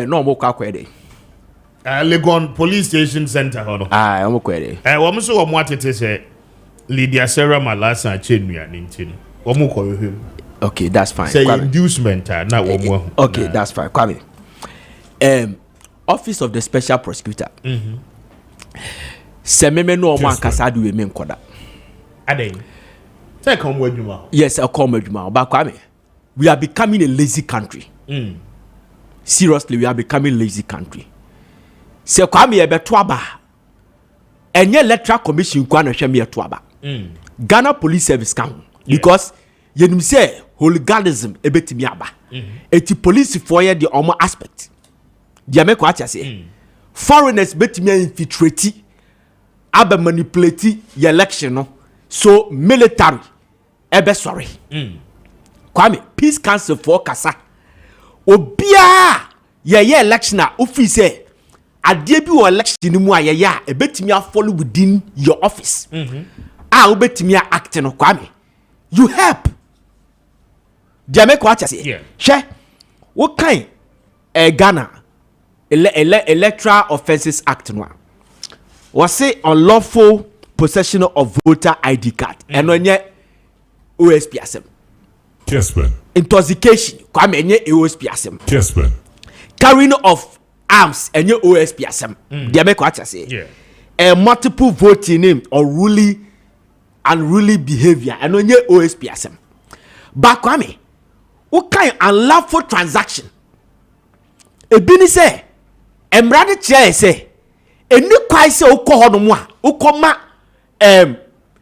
dey Legon Police Station Center hono mo kwa dey wo mo so wo mo atete se Lydia Sarah Malasa chenua nintino wo mo kwa hwem okay that's fine say inducement na wo mo okay that's fine Kwame office of the Special Prosecutor se meme no mo ankasa de we me nkoda adai say come adwuma yes I come adwuma ba Kwame we are becoming a lazy country seriously we are becoming a lazy country se Kwame ye beto aba enye electoral commission kwa na hwe me yeto aba Ghana Police Service kan because yenim say hooliganism ebetimi aba eti police for ye the omo aspect dia me kwa atiase foreigners betimi infiltrate aba manipulate your election no so military ebe sorry Kwame peace council for kasa obia ye election a office adie bi wo election mu a ye a ebetimi follow within your office obetimi act no Kwame you help Dia make what say. Yeah. She what kind Ghana Electoral Offences Act no. Was say unlawful possession of voter ID card. And on ye OSPSM. Kessben. Intoxication. Kwame enye OSPSM. Kessben. Carrying of arms enye OSPSM. Dia make what say. Yeah. Multiple voting name or unruly behavior and on ye OSPSM. But Kwame, what kind of unlawful transaction? Ebini say, emrade chair say, eni kwai say ukọ hono mu a, ukọma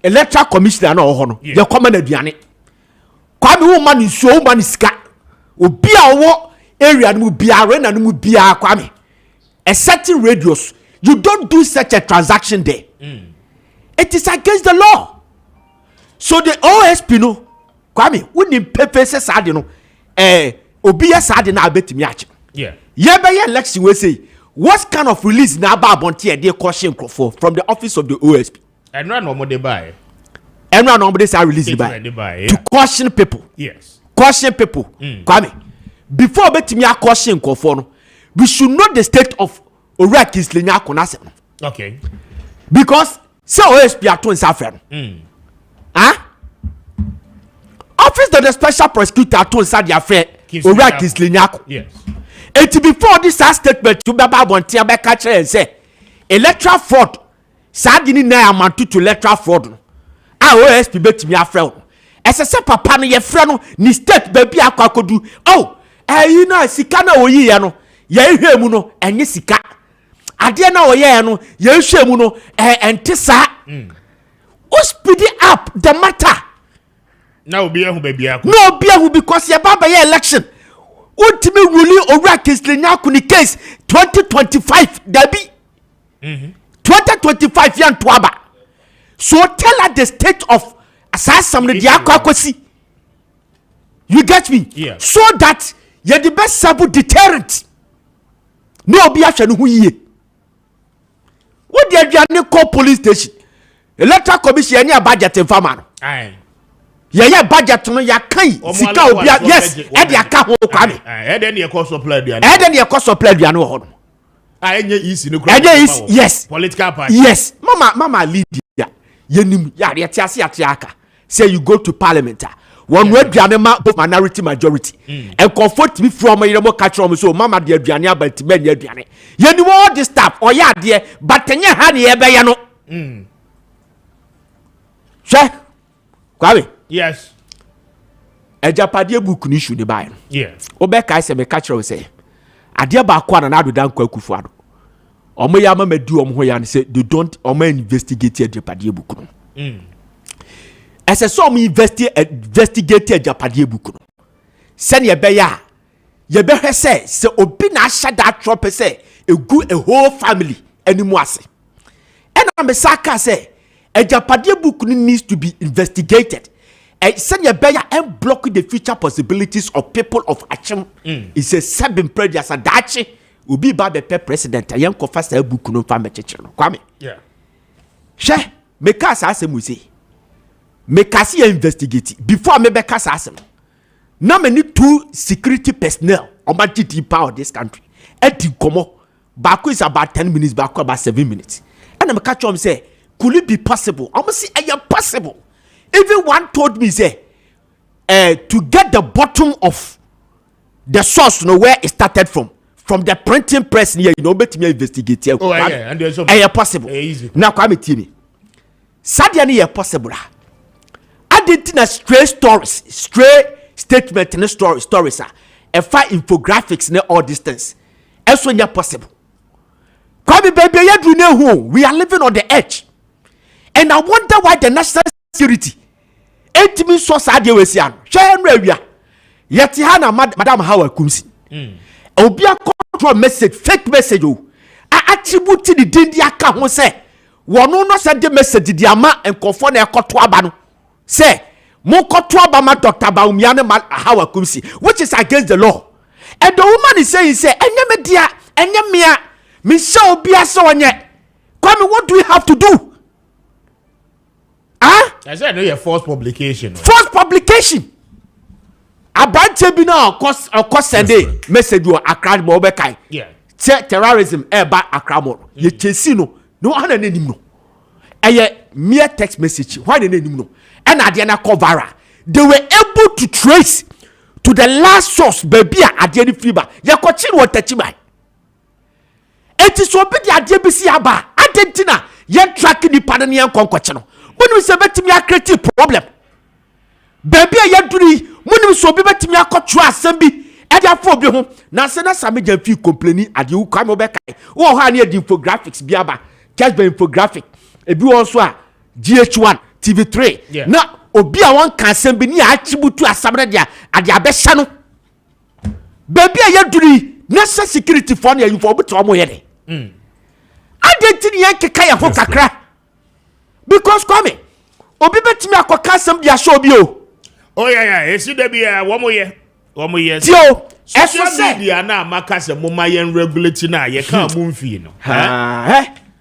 electoral commissioner na hono. Ye kọma na aduane. Kwame wo man nsuo wo man sika. Obi a wo area no mu biare na no mu bia Kwame. A certain radius, you don't do such a transaction there. It is against the law. So the OSP no Kwame, wouldn't pepe say sad no obi ya sad na abetimi ache. Yeah. Yebe election we say what kind of release na ba abonte e dey caution for from the office of the OSP. And run no more they buy. And run no say release by to caution people. Yes. Caution people. Kwame, before betimi a caution for no, we should know the state of Iraq is linya konasem. Okay. Because say OSP aton safen. Office of the special prosecutor aton sa dia friend Iraq is linya. Yes. And before this statement to baba bonti abeka kire say electoral fraud sadini na amantu to electoral fraud OSP betimi afrɛ wo ɛsɛ papa no yɛfrɛ no ni state baabi akwakodu you know sika na oyi ye no yɛhwɛ mu no ɛnye sika ade na oyɛ no yɛhwɛ mu no ɛnte sa o speed up the matter now obi ehu baabi akwa no obi ehu because ye baba ye election ultimate ruling over Kislinya kuni case 2025 dabi 2025 yan tuaba. So tell her the state of assassin the akwakosi. You get me? Yeah. So that you're the best sabu deterrent. No be action who ye. What the call police station? Electoral commission any budget in farmer. Aye. Yeah, budget no ya kan sika obi yes e de aka ho Kwame e de ne cost supply duane e de ne cost supply duane ho no enye easy no yes political party yes mama Lydia yenim ya de tiase aka say you go to parliament one way duane ma minority majority and comfort me from yeremo catch from so mama de duane about men ya duane yenim all this stuff o ya de but enye ha ne ye be ye no Kwame. Yes. Ejapade book ni issue ni buy. Yeah. Obeka ise me catch say. Ade ba kwa na ado dan kwa kufu ado. Omo ya ma madu omo ho ya ne say they don't omo investigate ejapade book no. Ese so omo investigate ejapade book no. Sen ye be ya. Ye be hwe say obi na ahya that trop say egu a whole family animu ase. And me saka say ejapade book needs to be investigated. Send your bear and block the future possibilities of people of Achim. It's a 7 previous and dachi will be by the president. I am confessed a book no family chicken. Kwame. Yeah. She make us ask him, say, make us investigate before me make us ask him. Now, many 2 security personnel on my GT power this country. And the Komo back is about 10 minutes, back about 7 minutes. And I'm catch him say, could it be possible? I'm say, I am possible. Even one told me say to get the bottom of the source, where it started from the printing press here, bet me investigate. And there's some possible. Easy. Now come to me. Sadia possible. I didn't stray stories, stray statement in the stories, and fire infographics in all distance. Else when you're possible. Come baby, you know who we are living on the edge, and I wonder why the national security. Etimi so saade we sia no hwe nrawia yeti ha na madam hawa kumsi obi control message fake message o attribute the dindi aka ho se wono no send message di ama enkofo na ekoto aba no se mo koto aba ma Dr. Baumia ne hawa kumsi, which is against the law. And the woman is saying say enye me dia enye mea me se obi ase onye Kwame, what do we have to do? I said no, your false publication. False publication. abante bi na of Sunday message you Accra mo be kai terrorism ba Accra mo ye chesi no ana nanim no mere text message why the name no and ade na cover they were able to trace to the last source baby ade ni fiba ye ko chi no tachibai enti so be the ade bi si aba adentina ye track ni pa ne ye konkoche no wonu se betimi create problem baby ya duri wonu so be betimi akotro asem bi ade afọ bi ho na se na same jan fi complaining ade wo kwa mo be kai wo ha na infographics bi aba Kessben infographic ebi also a GH1 TV3 na obi a won kan asem bi ni achibutu asamre dia ade abehya no baby ya duri national security for na you for obi to mo ye de adenti yan keka ya ho kakra because Kwame obi betimi akoka asem dia show bi oh yeah esi da bia wo mo ye tio social media na maka se mo ma yen regulate na ye kan mo mfi no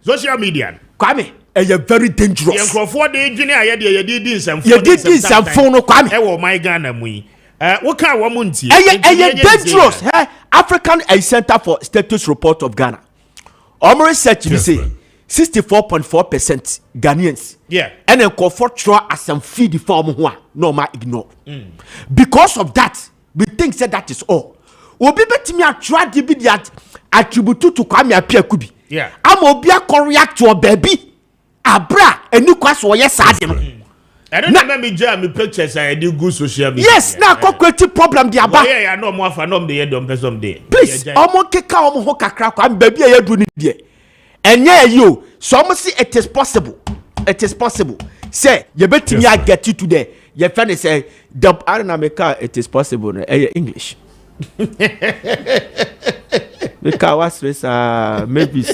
social media Kwame very dangerous yen crofo de dwene aye de ye di nsam no Kwame e wo my Ghana mu yi wo ka wo mo ntie dangerous African Center for Status Report of Ghana research we say 64.4% Ghanaians and then comfort try as some feed form ho no ma ignore because of that we think that is all obi betimi atwa de bi that attribute to Kwame Appiah Kubi am obi react to baby abra eni kwaso wo yes ade no na me jam me pictures I do go social media yes na create problem dia ba yeah no mo afa no de dom person de please omo keka omo ho kakra kwa baby ya du ni de enye you so omo see it is possible say you betimi get you today your friend say the Aranameka it is possible English because what's this maybe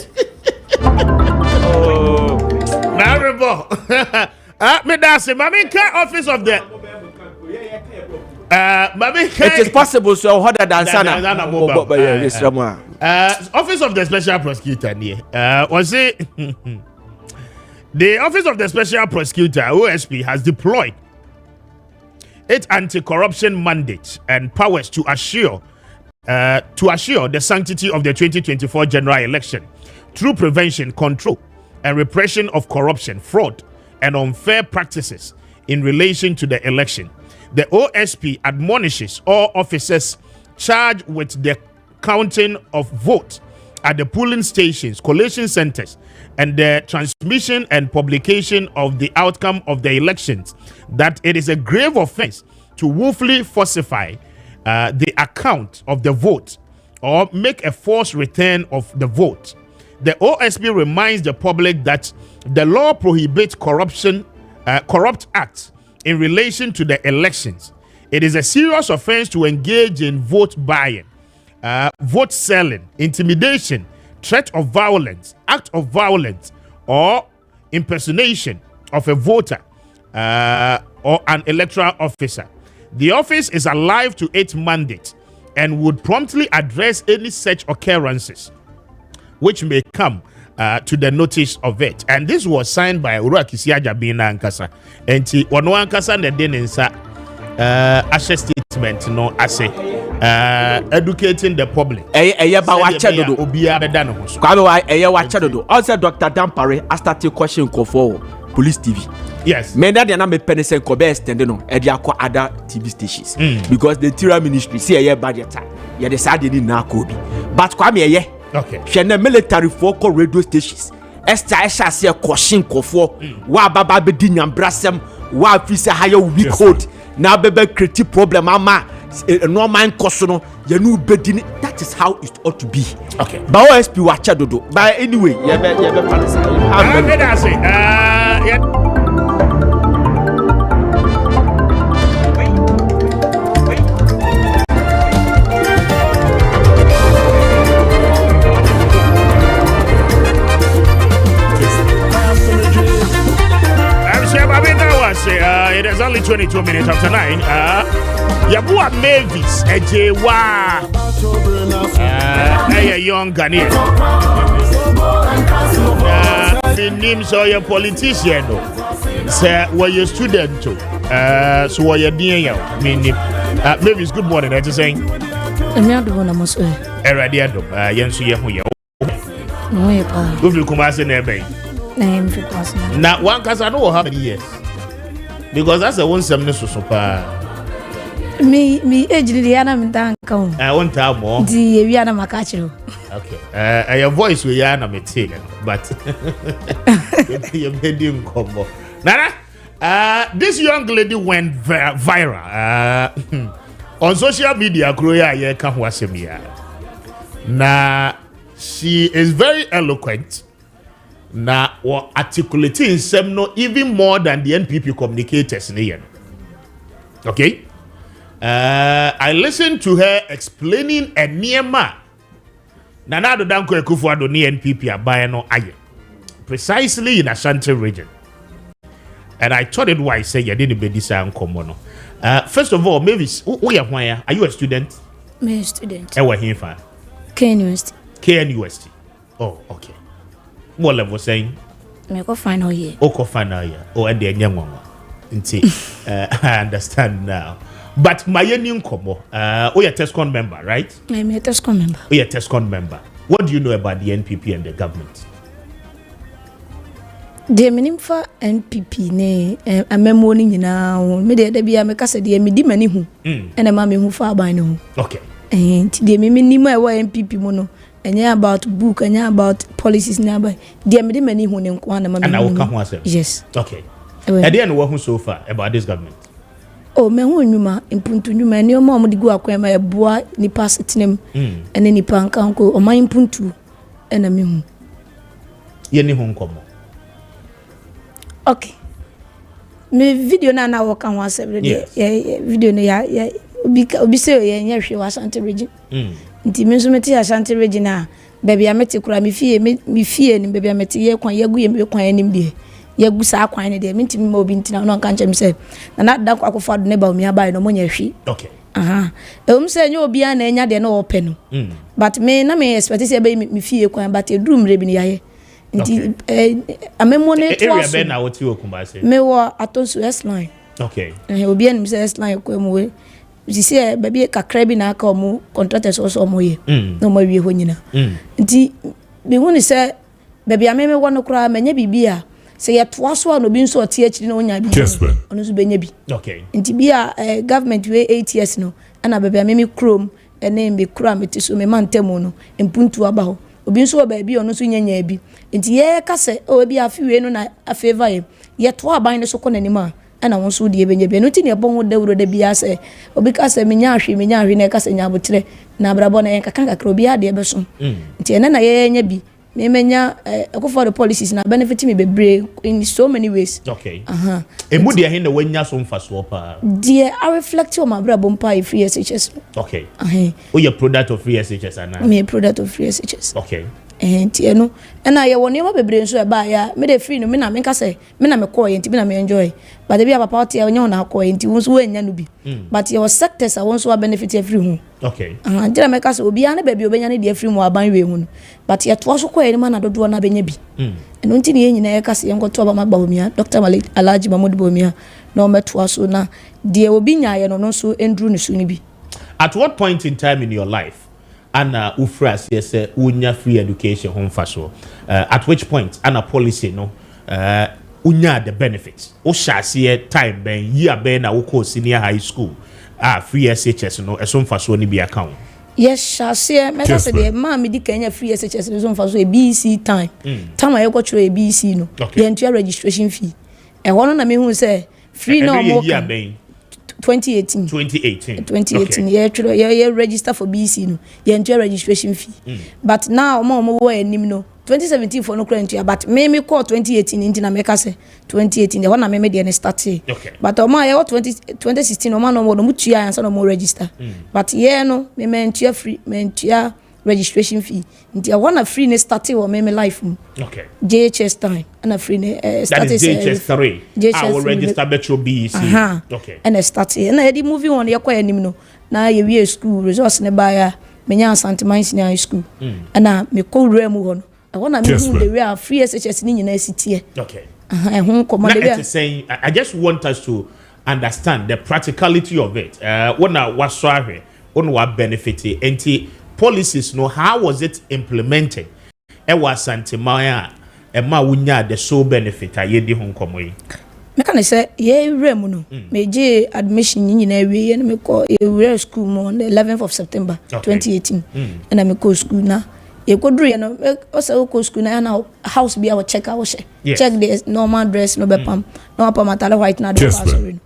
me that's Mamika office of the it is possible so harder than Sana office of the special prosecutor was it the office of the special prosecutor OSP has deployed its anti-corruption mandate and powers to assure the sanctity of the 2024 general election through prevention, control, and repression of corruption, fraud, and unfair practices in relation to the election. The OSP admonishes all officers charged with the counting of votes at the polling stations, collation centers, and the transmission and publication of the outcome of the elections that it is a grave offense to willfully falsify the account of the vote or make a false return of the vote. The OSP reminds the public that the law prohibits corrupt acts in relation to the elections. It is a serious offense to engage in vote buying, vote selling, intimidation, threat of violence, act of violence, or impersonation of a voter or an electoral officer. The office is alive to its mandate and would promptly address any such occurrences which may come to the notice of it. And this was signed by Ura Kisiaja Bina Ankasa. And Wano Ankasa ne denensa ashe statement no ase educating the public. Also Dr. Dampare I started question for Police TV. Yes. Men that they na me penisen ko be extend no e dey akọ other TV stations because the interior ministry say eye budget ya dey sad ni na ko bi but Kwame eye okay hwe na military for ko radio stations extra say question kofo wa baba be di nyambrasem wa afisa higher weak code na bebe create problem ama no man koso no ya no bedini. That is how it ought to be. Okay, but OSP wacha dodo but anyway ye be panisa it is only 22 minutes after 9. Yabua Mavis, Ejewa, a young Ghanaian. The names of your politician, sir, were your student, so were you near you? Mavis, good morning. I just saying. I'm not the one I'm also. Eradiado, Yansu Yahuya. No, Good look, Kumasi Nebe. Name for person. Now, one cause I know how many years. Because that's the one semness so far. Me age Liliana Mintanko. I won't have more. The Viana Macacho. Okay. Your voice will yana me take, but you're bedding combo. Nana, this young lady went viral on social media. Kroya ye kahwasemia. Na she is very eloquent. Na or articulating some no even more than the NPP communicators in. Okay. I listened to her explaining a Niema. Nana do danko ekufuado ni NPP abaye no aye. Precisely in Ashanti region. And I thought it wise say you didn't be this uncommon. First of all, Mavis, are you a student? I'm a student. Where here fan? KNUST. KNUST. Oh, okay. What level saying? Me go final year. Go final year. Oh, and the young one. I understand now. But my new komo, you're a TESCON member, right? I'm a TESCON member. You're a TESCON member. What do you know about the NPP and the government? The minimum for NPP ne a memory now. Me de be a mekasa de me di mani hu. And a mammy who far by no. Okay. And the minimum NPP mono. And yeah about book and yeah about policies nearby. The me di mani hu ne nkwana and I will come once. Yes. Okay. I didn't know so far about this government. Oh, me hu nyuma impuntu nyuma ni omo mo digu akwema e boa ni pass tinem ene ni panka nko o man impuntu ena me hu ye ni hu nkomo. Okay, me video na wo kan wa sebre de video ne ya obi se ye nya hwe wa Ashanti region nti me so meti Ashanti region a baby ameti kura me fie ni baby ameti ye kwan yagu ye me kwan anim de yagu sa kwan ne de me ntimi ma obi ntina no kan chem se na da akofado ne ba mi abai no mo nya hwe. Okay. Say nya obi an enya de no open no but me na me expect say be me fie kwan but e drum rebi ne yaye nti amemo ne to area be na woti okumba say me wo atonsu S line. Okay. Obi an me say S line ko mu we see baby kakra bi na aka omo contractors also omo ye no mo wie ho nyina nti me hu ni say baby ameme wo no kura manya bibia say ya to aso no bi nso ote akiri na onya bi ono so benya bi. Okay. Nti bia government we 8 years no ana baby ameme krom ene mbe kura meti so me mantemu no empuntu aba ho obi nso ba bi ono so nyanya bi nti ye ka se o bi afiwe no na afeva ye to aban ne so ko nanima ana won so de benya bi no ti ne bon ho dawuro da bia se obi ka se menya ahwe na ka se nya botre na brabo na ye ka kan kakra obi ade be so nti ene na ye nya bi me menya for the policies na benefit me bebre in so many ways. Okay. Emu de hin na wanya so mfaso pa. Dear, I reflect on my brabo mpa free SHS. Okay. O you product of free SHS ana? Me product of free SHS. Okay. Nti eno na ye woni ma bebre nso e ba ya me de free no me na me ka say me na me call nti me na me enjoy but the bia papa ote ya na call nti won so wanya no bi but your sectors are won so benefit every hu. Okay. Ndira me ka say obi ana ba bi obenya ne de free mu aban we hu no but ye to so call ni ma na dodo na benya bi eno nti ne nyina ye ka say enkoto ba ma ba omia Dr. Alhaji Mahmoud Bomia na o meto aso na de obi nya ye no so endru ne so ni bi. At what point in time in your life Anna ufras yes unya free education home faso at which point Anna policy no unya the benefits o shase time ben year ben na wo senior high school free SHS no eso faso ni bi account. Yes, shase me ka say the man me di Kenya free SHS no faso BC time time I go through BC no ye ntwa registration fee e wono na me hu say free no mo 2018 yeah register for BC no yeah enter registration fee but now mo wo enim no 2017 for no current year but me call 2018 into na make say 2018 the one na me dey start but o ma yeah 2016 o ma no mo tua answer no mo register but yeah no me enter free me enter registration fee nti one free ne start wo me life okay JHS time and free ne start JHS 3 I will register betro BEC okay and start and I moving on ye kwa anim no na ye wie school resource ne ba ya menya Asante Senior School and me ko wura mu ho no I want to me the way free SHS ni nyina sitie okay I hon command saying I just want us to understand the practicality of it. When I was sorry, when we benefited, and policies, no, how was it implemented? It was Santimaya, and Mawunya, the sole benefit. I yedi home come. Mekane say ye remuno meje admission nyina wie na me call e school on the 11th of September 2018 and I call school na ye go do no also call school na house be our check our check the normal dress no be pam no pam atale white na the sorry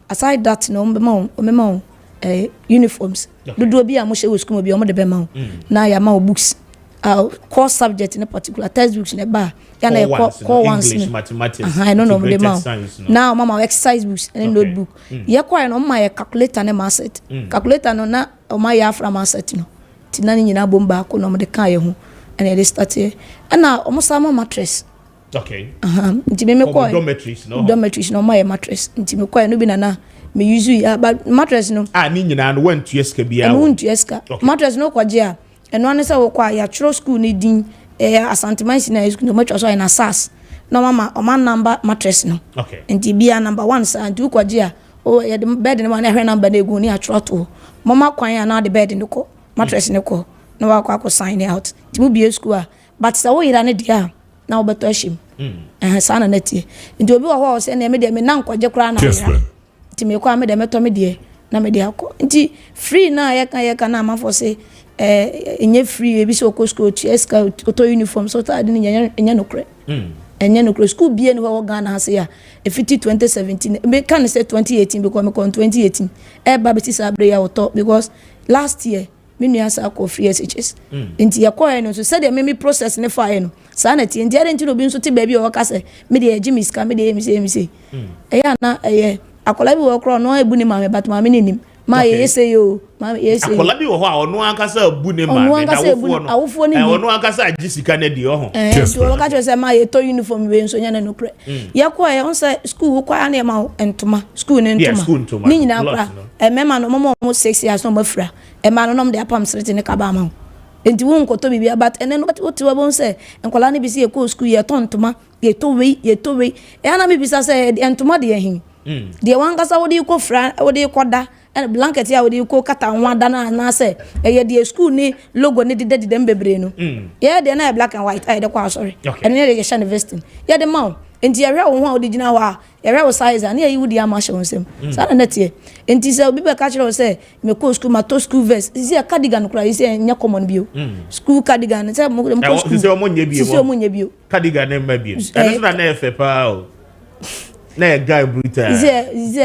aside that no me ma uniforms do be am she school be am de be ma na ya ma books course subject in a particular textbooks in a bar and English, mathematics. I don't know the amount. Now mama exercise books and notebook. Ya kwa no my calculator na asset. Calculator no na o my afra asset no. Ti na nyina bomba ko no de kan ye ho. And they start here. And now almost sama mattress. Okay. Nti me ko dormitories no my mattress. Nti me ko no bi na me use ya but mattress no. Ni nyina no want to eska bia. No want to eska. Mattress no kwaje a. Eno ane sa wo kwa ya tro school ni din asantimansi na school no mattress so na sas no mama o man number mattress no okay enti bia number 1 sa nti ukwaje a o ya the bed no na hwe number na egu ni atro to mama kwan ya na the bed no ko mattress no ko no wa kwa sign out nti mu bia school a but sa wo yira ne dia na wo beto ahim sa na netie nti obi wo ho se na me de me na nkwaje kra na yira nti me kwa me de meto me de na me de akọ nti free na ye kan na amafo se enye free ebi so ko school eska auto uniform so ta de nya no kre enye no kre school bie no wo Ghana ha se ya e 2017 me can say 2018 because me kon 2018 ba beti sabre ya auto because last year me nua sa ko free SHS nti ya ko no so said me process ne fa no sa na tie nti ade nti no bi nso te ba bi o ka se me de agi miska me de mi se ya na akola bi wo kro no ebu ni ma me but ma me nim ma yese yo ma yese akola bi wo ho a ono ankasa abu ni ma me awofo ni ono ankasa agisika na di ho so wo ka se ma ye to uniform we nso nya na no kre ye ko on say school kwa na ma entoma school ne entoma ni nyina kwa mema no mo 6 years no mafra ma no nom de apam srete ne kaba ma enti wo nkoto bibia but ene no what we bon say enkola ne bi se ye ko school ye tontoma ye to we na me bi sa say entoma de hin de wankasa wo de ko fra wo de ko da and blanket ya wo de ko kata nwada na say ye de school ni logo ni de mbebre no ye de na black and white I de kwa sorry and ne de shan investing ye de ma enti ye hwe wo ho de gina wa ye hwe wo size and ye wudi ama hwe wonsem sa na tie enti say obi be ka kire wo say me ko school ma to school vest is a cardigan kura is nya common bio school cardigan say mo ko school say mo nya bio cardigan na ma bio eno na efe pa o na guy brutal is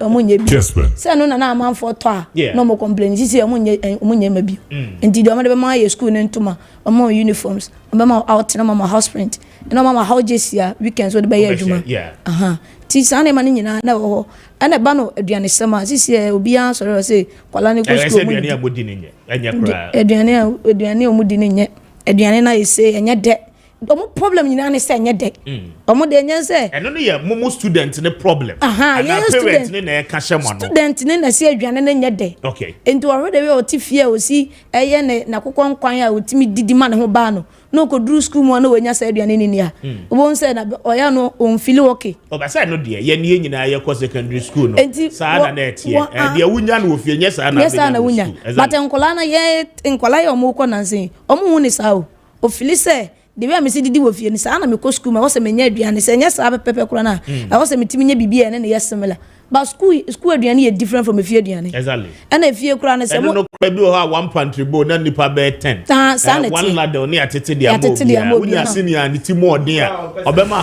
omunye bi say no na amanfo to a no mo complain say omunye ma bi enti do amade be ma ye school ne ntoma omo uniforms omo ma out na mama house print no mama how jesia weekends wo de be ye adwuma ti sane ma nyina na wo ana ba no aduane sema sisi obi an soro say kwala ne ko school mu aduane abodi ne nye anya kra aduane omudi ne nye aduane na yese enye de omo problem nyina ne say enye de omo de enye say eno no ye momo student ne problem ana parent ne na ka hye mo no student ne na say aduane ne nye de okay enti wo de we otifie osi eye ne na kokon kwan a otimi didi ma ne ho ba no no ko dru school mu na wanya say aduane ne ni a wo say na oya no on feel okay o ba say no de ye ne nyina ye ko secondary school no sa na na etie de wunya no ofie nye sa na wunya but enkola na ye enkola ye omo ko nansen omo hu ni sa o feel say de we amesi didi wo fie ni sa na me ko school ma wo se me nya aduane se nya sa pepe kura na wo se metimi nya bibia ne yes similar but school aduane is different from fie aduane exactly and fie kura na se mo no kwa bi o ha one pantry bowl na nipa be 10 one ladder ni atete dia mo unya senior ni ti mo odin a obema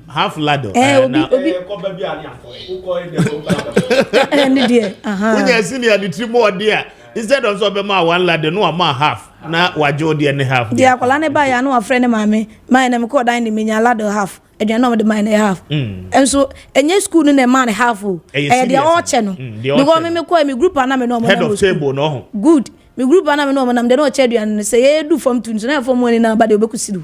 half ladder na ko ba bi ani afo ko de and dia unya senior ni ti mo odin a instead of so obema one ladder no ama half na wajo de ne half dia akola ne ba ya no afre ne maame man na me ko dan ni menya ladder half aduane no de man ne half enso enye school no ne man half o dia o che no because me ko me group na me no head of table no good me group na me no nam de no che aduane say ye do form 2 so na form 1 na ba de obekusiru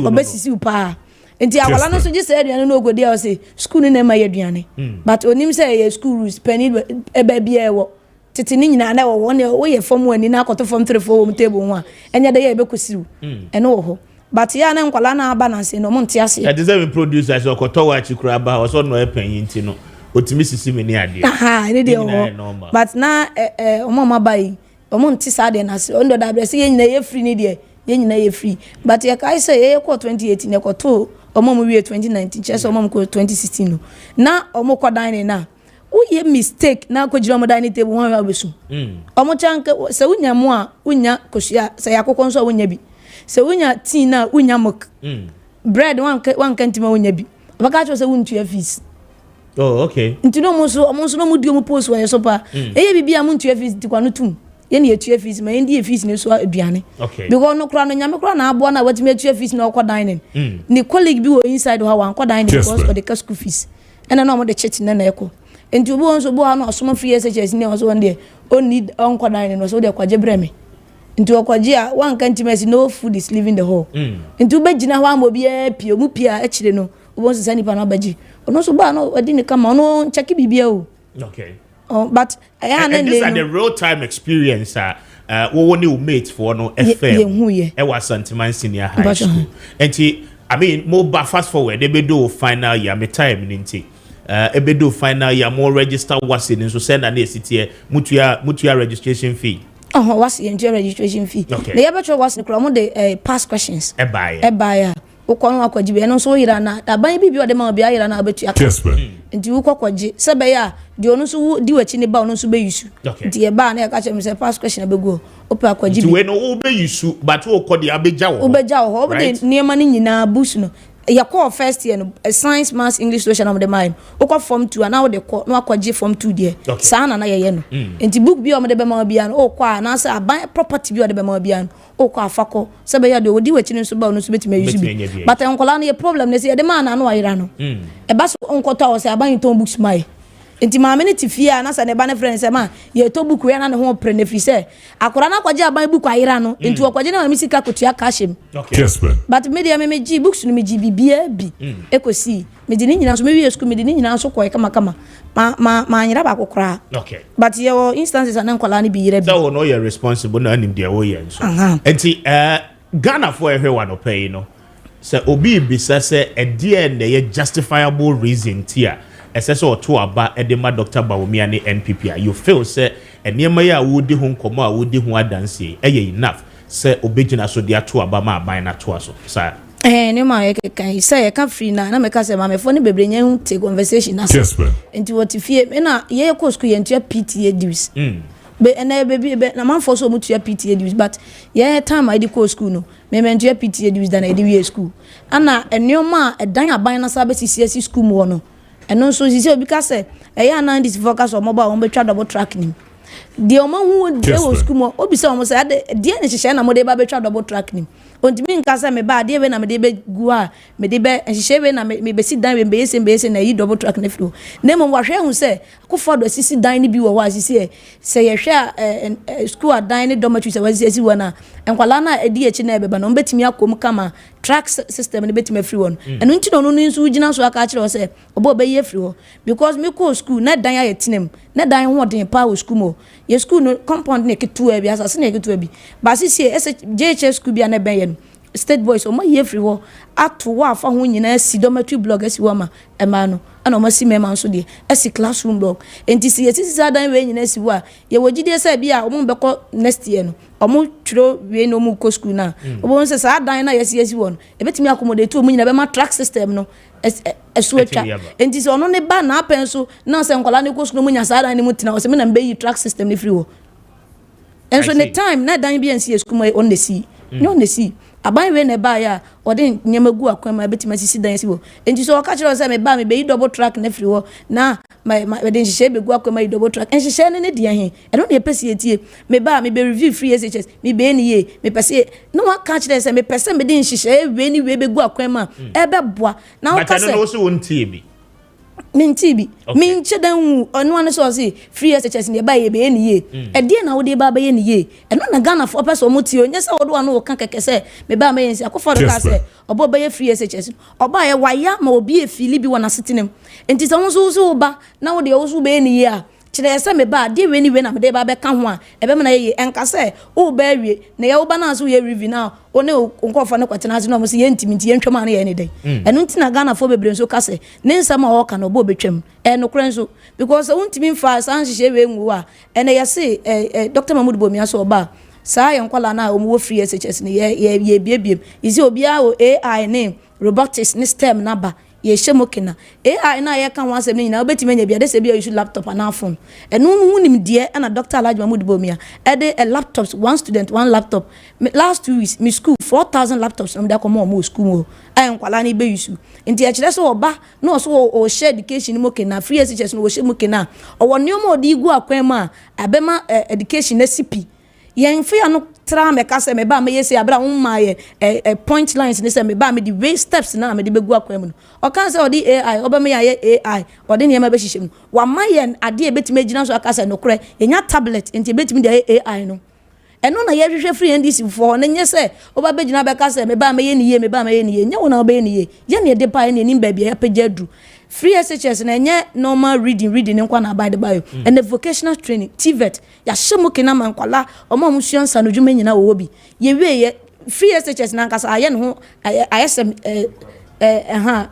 obesisiu pa enti akola no so je say aduane no ogodi a say school no ne ma ye aduane but onim say ye school rules penny e ba bia e wo tete ni nyina na wo ne wo ye form 1 na akoto form 3 for wo table ho a enya de ye be kosiru ene wo ho but ya na nkwala na balance no mo nte ase that is even producers or kotowa chikura ba or so no epanyin ti no otimi sisi me ni ade ne de but na omo mabai omo nte sa de na se ondo da bre se ye nyina ye free ni de ye nyina ye free but ye kai say ye ko 2018 ne ko to omo mo wie 2019 che so omo mo ko 2016 no na omo ko dan na uye mistake na ko jira mo dan table ho wa besu omo chanke se unya mo a unya kosia se yakokon so unya bi se unya tea na unya milk bread one kantima unya bi baka cho se untu fees. Oh, okay. Ntino mo so no mo di mo post wa so pa eye bibia mo ntu fees ti kwa no tum ye na etu fees ma ndi fees ne so aduane because no kra no nyame kra na abo na watime etu fees na okọ dining ni colleague bi wo inside ho wa nkọ dining because of the school fees and na mo de chit na eko enti obo won so bo ha no osoma free SHS ne so won de on need nkọ dining no so de kwaje breme enti okwaje a one can't no food is leaving the hall enti obegina ho amobi a pie mu pie a chire no obo so sani pa na baji ono so ba no odi ne kama ono ncheki bibia o okay but and these are the real time experience wo woni o mate for no FM e was Santiman Senior High School enti I mean mo ba fast forward they be do final year me time ninti e be do final year mo register was in so send na city mutua registration fee was in registration fee the abattoir was no the past questions e buy ukonu akwajibe no so yira na aban bibi ode ma bia yira na abetu aka nti ukokwaji sebe ya di onu so di wachi ne ba onu so be yusu nti e ba na e ka chem say past question abego opa akwajibe nti we no wo be yusu but wo kodi abeja wo ho be niema ni nyina bus no ya call first year no science maths english social of the mind ukọ form 2 and now the no akwaji form 2 there sa na ye no nti book bi o me de be ma bia no ukọ na say aban property bi o de be ma bia no ukọ afako sebe ya de odi wachi ne so ba onu so betime yusu bi but enkola na ye problem ne say de man na no ayira no e ba so onkoto o say aban ton books mai enti ma meni tifia na sa ne ba ne friend say ma ye to book we na ne ho pre ne fi say akora na kwaje aban book ayira no enti okwaje na mi sika kotua kashem Kessben but media me ji books no me ji bibia bi ekosi me di ni nyina so me wi school me di ni nyina so koy kama ma nyira ba kokora okay but your instances and nkola ni bi yire bi so no you responsible na anim dia wo ye so enti Ghana for everyone opay no say obi bisa say e dia na ye justifiable reason tia eseso to aba edema Dr. Bawumia ne NPP you feel say enema ya wodi hu nkomo a wodi hu adanse enough say obegina so dia to aba ma aban na to aso sa ne ma ye kan say ye kan free na me ka say ma me fo ne bebre nya hu take conversation na so enti what fie me na ye ko school ye ntua PTA dues be na baby na man for so mutua PTA dues but ye time I dey go school no me ntua PTA dues than I dey school ana enoma edan aban na sa be CCSE school mo no eno so sisi obi ka say eya na this focus on mobile on be twa double track nim de o ma hu de wo school mo obi say o mo say de ne hihye na mo de ba be twa double track nim ontimi nka say me ba de we na me de be gu a me de be hihye we na me be sit down we be yese na yi double track na flo na mo wahwe hu say akofo do sisi dan ni bi wo wa sisi say ye hwe school adan ni dormitory say wasisi wona enkwala na edi echi na ebeba no betimi akom kama track system ni betimi free one enu nti no no nsu gina so aka kire o say obo be ye free ho because me ko school na dan ya tinem na dan ho den pa wo school mo ye school no compound ne ketu e bi asase ne ketu e bi ba sisi JHS school bi na ben ye state boys o ma ye free ho ato wa fa ho nyina si dormitory blog asi wo ma ema no ana o ma si mema nso de asi classroom blog enti si yesi dan we nyina si wo a ye wogide say bi a o mo be ko next year no o mo twiro we no mu ko school na o bo nse sa dan na yesi won e betimi accommodate o mo nyina be ma track system no esuetwa enti so ono ne ba na apen so na se nkola ne ko school mo nya sa dan ne mo tina o se me na be yi track system ne free wo enso ne time na dan bi ensi school mo on the sea no on the sea aban we ne ba ya ode nyemagu akwan ma betima sisi dan si wo enti so ka kire say me ba me be double track na free wo na my de nhihye be gu akwan ma double track nhihye ne dia he e no de pese etie me ba me be review free SHS me be ni ye me pese no wa ka kire say me pese me de nhihye we ni we be gu akwan ma e be boa na wo ka say no so won tie bi mintibi minche dan onu ane so say free SHS ne ba ye be ni ye e die na wo de ba ye ni ye e no na Ghana for person mo tie onye say wo do anu wo kan keke say me ba ma yensi akofo do ka say obo ba ye free SHS oba ye waya ma obi e fili bi wona sitinem enti so wo ba na wo de wo so be ni ye a kyerɛ sɛ me ba de we ni we na me de ba bɛka ho a ɛbɛm na yɛ enka sɛ wo ba wie na yɛ wo ba na so yɛ review na o ne nkɔfo ne kwatena ase na mo sɛ yɛ ntimi nti yɛ ntwam na yɛ ne dɛ ɛno nti na Ghana fo bebre nso ka sɛ ne nsɛm a wɔka no bo betwam nokora nso because wo ntimi mfa san hyehyɛ we nwu a ɛna yɛ se Dr. Mahmoud Bawumia so ba saa yɛ nkwala na o mo free SHS ne yɛ biebiem isi obia o AI ne robotics ne STEM na ba ye shemokina AI na ye kan wansem ni na obetime nya bia de se bia use laptop and phone enu hunim de na Dr. Alhaji Mahmoud Bawumia de a laptops one student one laptop last 2 weeks me school 4,000 laptops am da come mo school mo ay nkwala ni be use nti ya kire so oba no so o share education mo kena free SHS no o shemokina o woni mo odi igu akwan ma abema education na CP yen fe ano tra me ka se me ba me yesi abra umma ye point lines ni se me ba me di way steps na me di begu akwan mu o kan se o di AI o ba me ye AI o di niam be hihye mu wa mayen ade e betime gina so aka se no kre yenya tablet enti betime di AI no eno na ye hwehwe free NDC for na nye se o ba be gina be ka se me ba me ye ni ye me ba me ye ni ye nya wo na o be ye ni ye ye ne de pa ye ni ba bia pagya dru free SHS na nye normal reading nkwa na by the bio and the vocational training TVET ya shemuke na mankwala omo musua nsa no dwuma nyina wo bi ye we ye free SHS na nkasa aye ne ho ayesem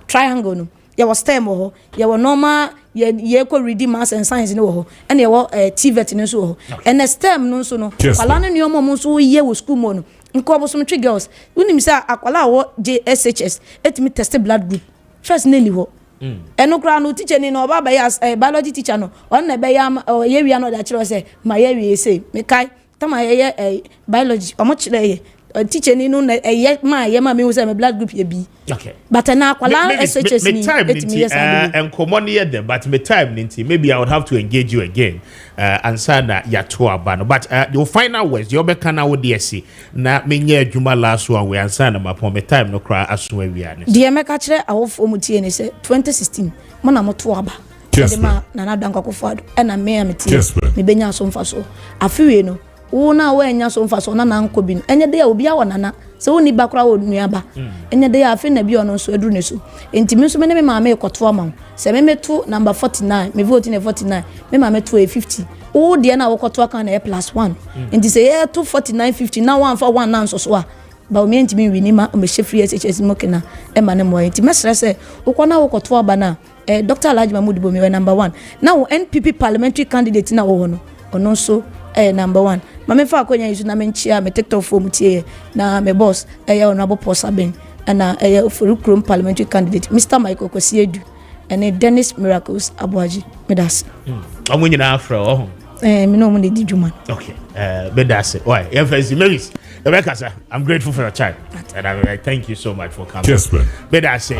triangle no ye was STEM ho ye wo normal ye ko reading maths and science ne ho and ye wo TVET ne so ho and the STEM no so no kwala no nyomo mo so ye wo school mo no nko bo so mtwe girls unim say akwala wo JSHS etimi test blood group first neli ho eno kra no teacher ni no baba ya biology teacher no on na be ya ye wi no da kire say ma ye wi say me kai tama ye biology omo kire ye teacher ni no na ye ma me say me blood group ye bi okay but na akwala SHS ni etimi yes and common here them but me time ninti maybe I would have to engage you again answer na ya to aba no but the final words you be kana wo de see na menye adwuma last one we answer na mapon me time no kra aso awia ne de me ka kire awofo mutie ne say 2016 mo na mo to aba de ma na na danko fado na me ametie me benya so mfa so afiwe no wo na wo enya so mfa so na na nko bi no enye de ya obi a wonana se woni ba kra wo nuaba enye de ya afi na bi ono so aduru ne so enti me so me ne me ma me ekoto ama se me meto number 49 me vote na 49 me ma meto 50 wo de na wo koto aka na +1 enti se ye to 49 50 na one for one na so a ba o me enti me wini ma o me free SHS mo kena e ma ne mo enti me sere se wo kona wo koto aba na Dr. Alhaji Mahmoud Bawumia number 1 now NPP parliamentary candidate na wo no ono so number 1 mama fa akonya yisu na menchia me TikTok fo mutie na me boss honorable Posa Ben na Ofurukrom parliamentary candidate Mr. Michael Kosiedu and Dennis Miracles Abuaji medas omunyi na afro oh me no mo di djuma okay medas why FSC Mavis Rebecca sir I'm grateful for your time and I thank you so much for coming Kessben medas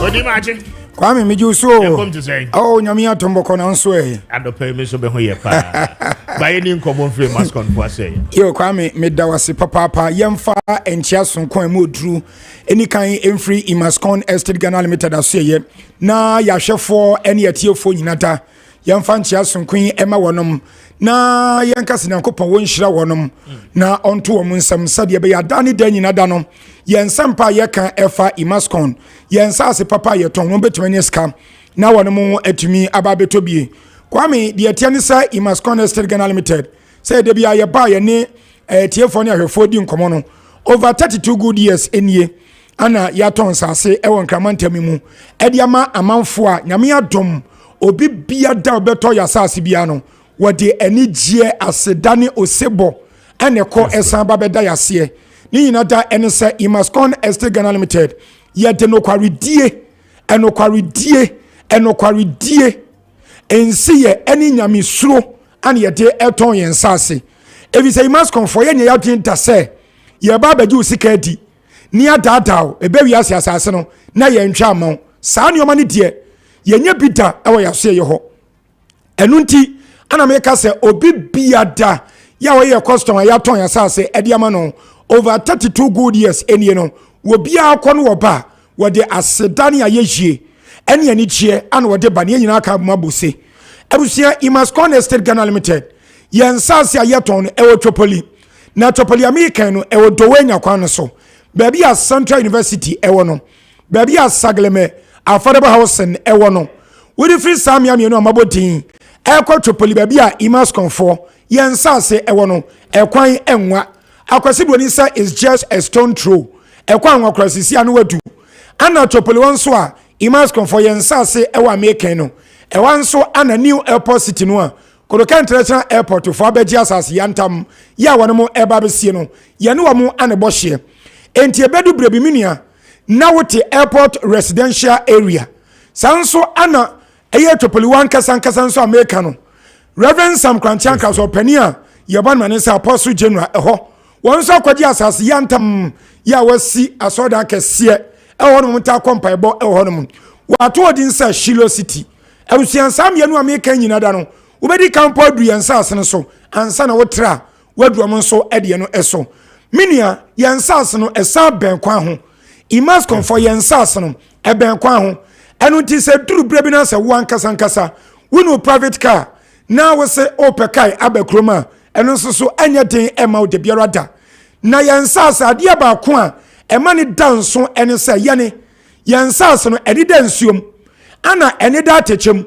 Odi Maakye Kwame meju so come to say oh nyame atomboko na nso adopɛ me so be ho ye pa ba ye ni nkomo free mascon for say yo Kwame me da wase papa yemfa enchia sonkon mu oduru eni kan emfree imascon estate Ghana limited aseye na yahwefo ene yetiefo nyinata yemfa enchia sonkon ema wonom na yenkase nankopon wonhyira wonom na onto wo nsam sade be ya dane da nyinada no yensampa yeka efa imascon yensase papa yeton no betumi ne ska na wonom atumi ababetobie Kwame de atiane sa imascon estate Ghana limited say de bia ye ba ye ne tiefo ne ahwefo di nkomo no over 32 good years enie ana yaton sase ewon kramantam mu ediama amanfo a nyame adom obi bia da obeto ya sase bia no wode ani gie asedane osebo ene ko esan ba beda yase ni nyina da ene sa imascon estate Ghana limited ye de no kwaredie ensi ye eni nyame suro ane ye de eton yen sase evi say imascon for ye nya yadinta se ye ba baji usika di ni adadao ebe wi asase no na ye ntwa amon saa ne omani de ye nya bida ewo yase ye ho enunti ana meka se obi biada ya we ye customer ya ton ya sase ediama no over 32 good years enie no wo bia akono wo ba wo de asedane ayehie ene ani chie ana wo de bane nyina aka mabose abusia imascon estate Ghana limited yen sase ayeton ewo Tropoli na Tropoli American no ewo Dowenya kwan so baby a Central University ewo no baby a Sagleme affordable housing ewo no we free samia me no amabodin ekwa tropoli ba bia imas comfort yen sase ewo no ekwan enwa akwasi boni sa is just a stone throw ekwan akwasisi anu wadu ana tropoli won so a imas comfort yen sase ewa American no ewan so ana new airport city no a Koroka International Airport for abeji asase yantam ya wonu mo eba besie no ye ne wo mo ane bohye enti ebedu brebi minia na wote airport residential area sanso ana eye topoli wan kasa so America no Reverend Sam Kranchanka so pania ye ban mane sa apostle general eho won so kwaji asase yantam ya wasi asoda kese eho no mta kompa ebo eho no wato odin sa Shilo City abusian sam ye no America nyina da no ubedi kampo adu yensa asene so ansa na wotra wadu am so ede no eso minia yensa asene esa ben kwa ho imas comfort yensa asene e ben kwa ho enu ti se duru brebi na se wo ankasa wonu private car na wo se opekai abakroma enu so anya den ema de biara da na yensa asade ba ko a ema ne danso ene se yene yensa asene ede dansuom ana ene da techem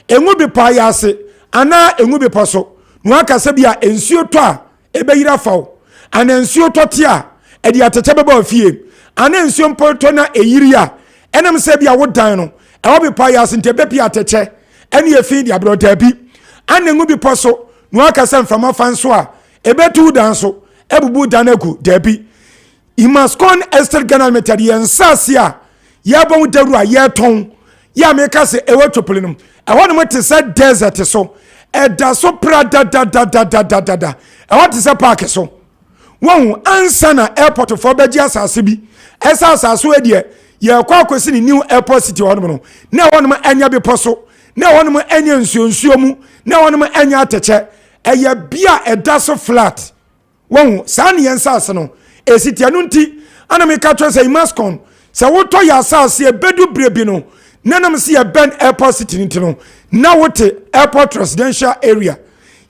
enwu bi pa ya ase ana engu be paso no akase bia ensuo to a ebeyira fawo ana ensuo to te a edi atete beba ofie ana ensuo mpoto na eyiri a enem se bia wodan no e wo be pa ya sente be pia atete ene efi dia brota bi ana engu be paso no akase mfama fanso a ebetu dan so ebubu dan agu dabi imaskon Esther Ganal metadi ensase a ya bon daru a ye ton ya meka se ewo topolinum ewo no mete se desert so eda so prada da ewo te se park so won ansa na airport for beji asase bi esa asase we de ye kwa kwesi ni new airport city wono no na wono anya bi poso na wono anya nsuonsuo mu na wono anya ateche eye bia eda so flat won sa ne yensa ase no esitia no nti ana me ka twa say maskon se woto ya asase e bedu brebi no nanam si ya ben airport city nti na wote airport residential area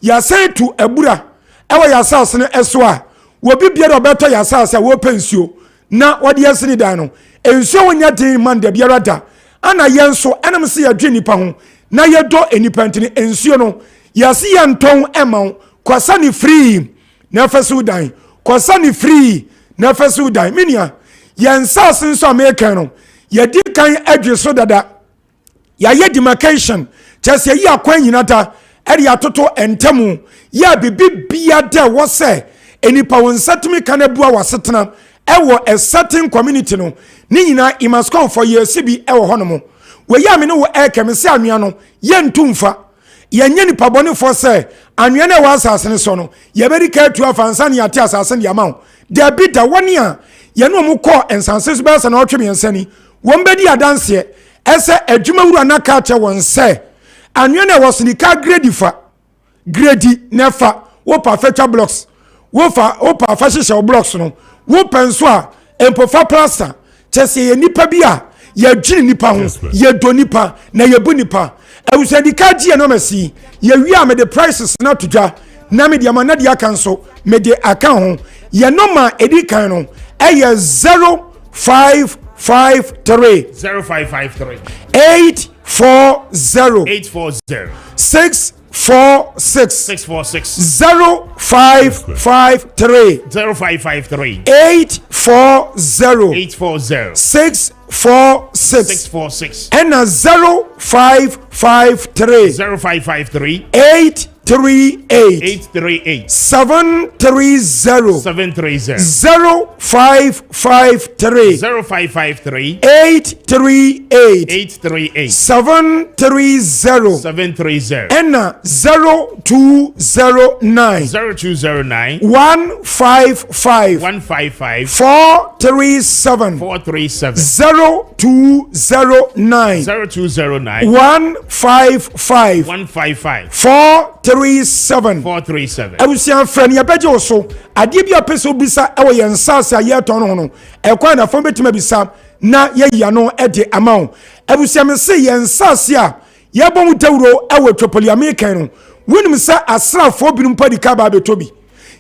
ya say to ebura ewa ya asase no eso a wo bibia do beto ya asase wo pensuo na wode yesini dan no ensuo wonya din man de biara da ana yenso enam si ya dwe nipa ho na yedo enipa ntini ensuo no ya si ya nton ema kwasa ni free na fasu dan kwasa ni free na fasu dan minia yensa senso American no yedi kan adwe so dada ya ye demarcation chese yi akwan nyinata eri atoto entemu ya bibia de wo se enipa won setimi kan bua wasetena ewo a certain community no ni nyina imaskon for years bi ewo honomo we ya me no wo ekem se anua no ye ntumfa ye nye nipa bone for se anua na wa asase ne so no ye beri ka tu afansa ne yate asase ne yama de bi da woni a ye no mu ko ensanse so be se na otwe me nsani won bedi adanse ese adwuma wura na ka che won se anwe na was ni ka grade nefa wo perfect blocks wo fa blocks no wo penso a empofa plaster chese ye nipa bia ye dwini nipa ho ye do nipa na ye bu nipa awusa di ka gie no masi ye wi a me the prices na todwa na me dia ma na dia kan so me de aka ho ye no ma edi kan no eye 0553 0553 840 646 0553 840 646 and 0553 838 730 0553 838 730 and 0209 155 437 0209 155 437 Abusian friend ya beje oso ade bia pese obisa ewo ye nsase aye ton no no ekwa na fon betima bisa na ye ya no ede amount abusian me se ye nsase a ye bon tawro ewo twopoli American no wonim se asrafo binum padika ba betobi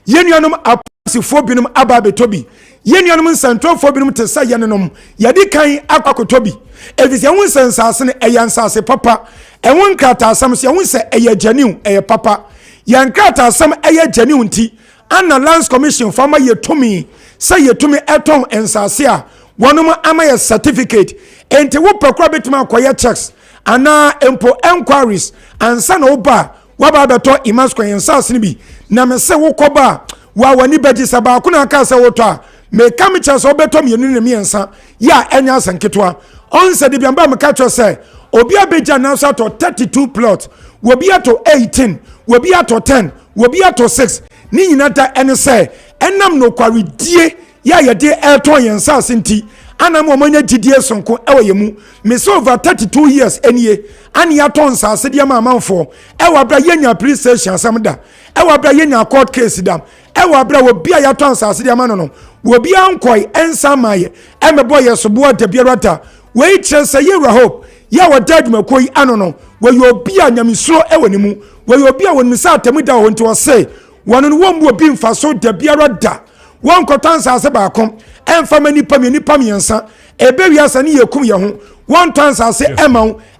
ye nuanom aposifo binum aba betobi yenuanom nsantofo binom te sa yenenom yedi kan akwakotobi efisi ehun sensase ne eyansase papa ehun krata asam se ehun se eyajaniu eye papa yankrata asam eyajaniu nti ana lands commission fama yetumi say yetumi eton ensase a wonom ama ye certificate enti wo pekura betima akoye checks ana empo enquiries ansa na oba waba beto imasco ensase ne bi na me se wo koba wa wani beji saba kuna aka se wo to a me kam chance obeto mienu ne miensa ya enya asanketwa on se de biamba me ka cho se obi abeja na so to 32 plot wobi ato 18 wobi ato 10 wobi ato 6 ni nyinata ene se enam no kwaredie ya yede elton yensa asenti anam omanya gidie sonko ewo yemu me so over 32 years enie ani aton sa asede ma amanfo ewo abra yenya police station asamda ewo abra yenya court case dam ewo abra wo bia ya ton sa asede ma no wo bia ankoi ensa maye emebo yesobo de biarata we chese yewra hope ya wo daduma koi anono wo yo bia nyamsuro ewo nimu wo yo bia wonu sa atemida ho nti wo se wono wo mbu obi mfaso de biarada won kotansa ase ba kom emfa nipa miensa ebewi asa ne yekum ye ho won tansa ase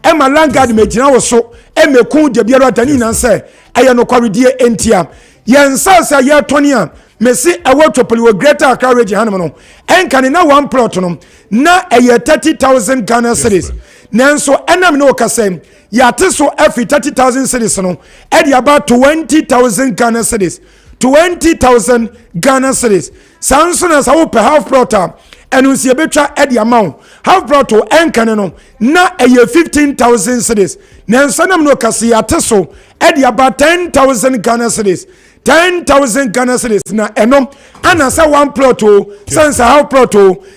ema langard megina wo so emekun de biarada ni nan se eye no kwaredie entia yensa sa ye toni a mesi awotopoli wo greater Accra region hanom no enkane na one plot no na eye 30,000 Ghana cedis nanso enam no kasem ya teso every 30,000 cedis no e dey about 20,000 Ghana cedis 20,000 Ghana cedis sanso na sawo per half plot enu si ebetwa e dey amount half plot enkane no na eye 15,000 cedis nanso enam no kase ya teso e dey about 10,000 Ghana cedis 10,000 Ghana cedis na enom ana sa one plot sense half plot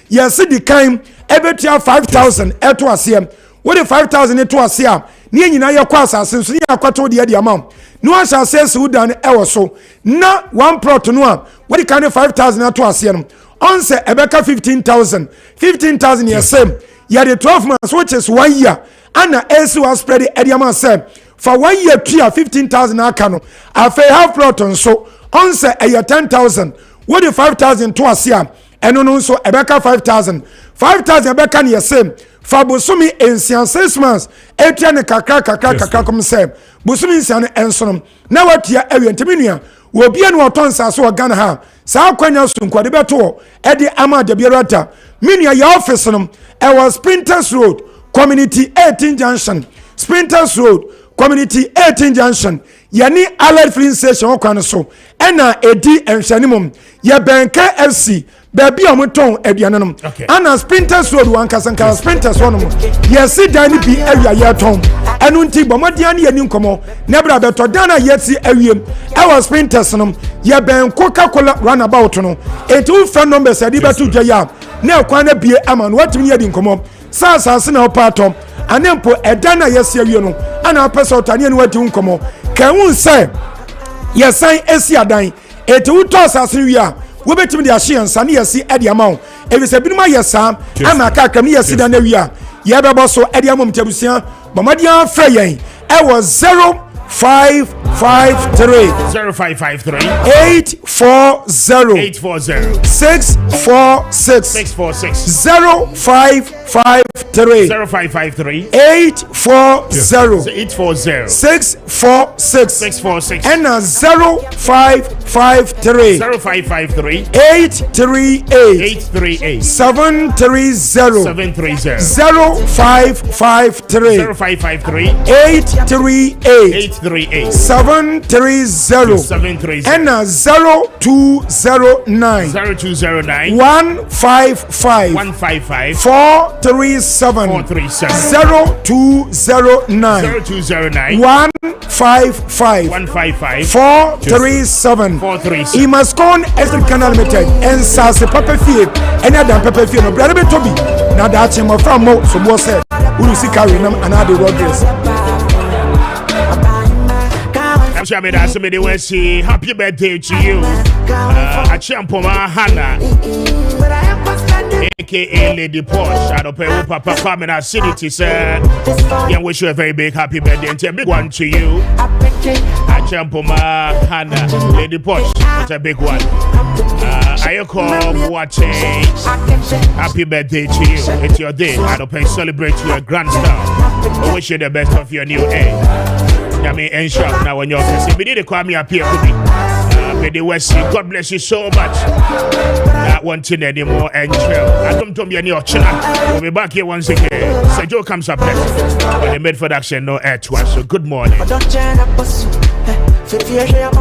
yes the kind ebetia 5,000 eto asem what the 5,000 eto asem ni nyina ye kwa asase so ni akwato de amount no asase se udan ewo so na one plot no a what the kind of 5,000 eto asem no on se ebeka 15,000 yes same ya the 12 months which is 1 year ana esi was spread the amount same for 1 year tia 15,000 akano afa half plot so on se 10,000 what the 5,000 to asem eno no so ebeka 5,000 ebeka ne same fa bosumi ensian 6 months etia ne kakra kom se bosumi ensian ensonom na watia awie ntiminua wo bia no otonsa so Ghana ha sa kwanya sunko de beto e de ama de biarata minua ya office no e was Sprinters Road Community 18 Junction Sprinters Road Community 18 Junction yani allied filling station okwan so ena edi enhwanimum ya benka FC baby omoton aduanenom ana Sprinters Road wankasanka Sprinters wonom yesi dan bi awia ye ton enu nti bomodian ne yani nkomo na bra beto dan yesi awiem ewa Sprinters nom ye ben Coca-Cola runabout no etu phone numbers adi beto dwa ya na kwan na bie ama no watimi yedi nkomo sasa na opatom anempo edana yesi awie no ana pesa otane ne wadi nkomo kan say yesan esi adan etu to sasa wia wo betimi de ahye nsa ne yesi edi amount ebise binuma yesa ama kakam ne yesi da na wia ye bebo so edi amount tabusia bomadian fra yen e was 0553 840 646 0553 840 646 and 0553 838 730 0553 838 730 and 0209 155 437 0209 155 437 Imascon Estate Canal Limited and Sase Papa Fie and Adam Papa Fie no brother Toby na da chemo from mo so mo say uru sikari nam another road race. Somebody will say happy birthday to you. A champoma Hannah, aka Lady Posh. I don't pay Papa Kwame Appiah sir. Yeah, wish you a very big happy birthday and a big one to you. A champoma Hannah, Lady Posh. It's a big one. Ayoko watching. Happy birthday to you. It's your day. I don't pay celebrate you a grand style. I wish you the best of your new age. I mean, ensure now when you're facing. We need to Kwame Appiah Kubi. May the West, God bless you so much. Not wanting anymore and trail. I don't tell me any of We'll be back here once again. So Joe comes up next. When the mid production, no air to us. So good morning.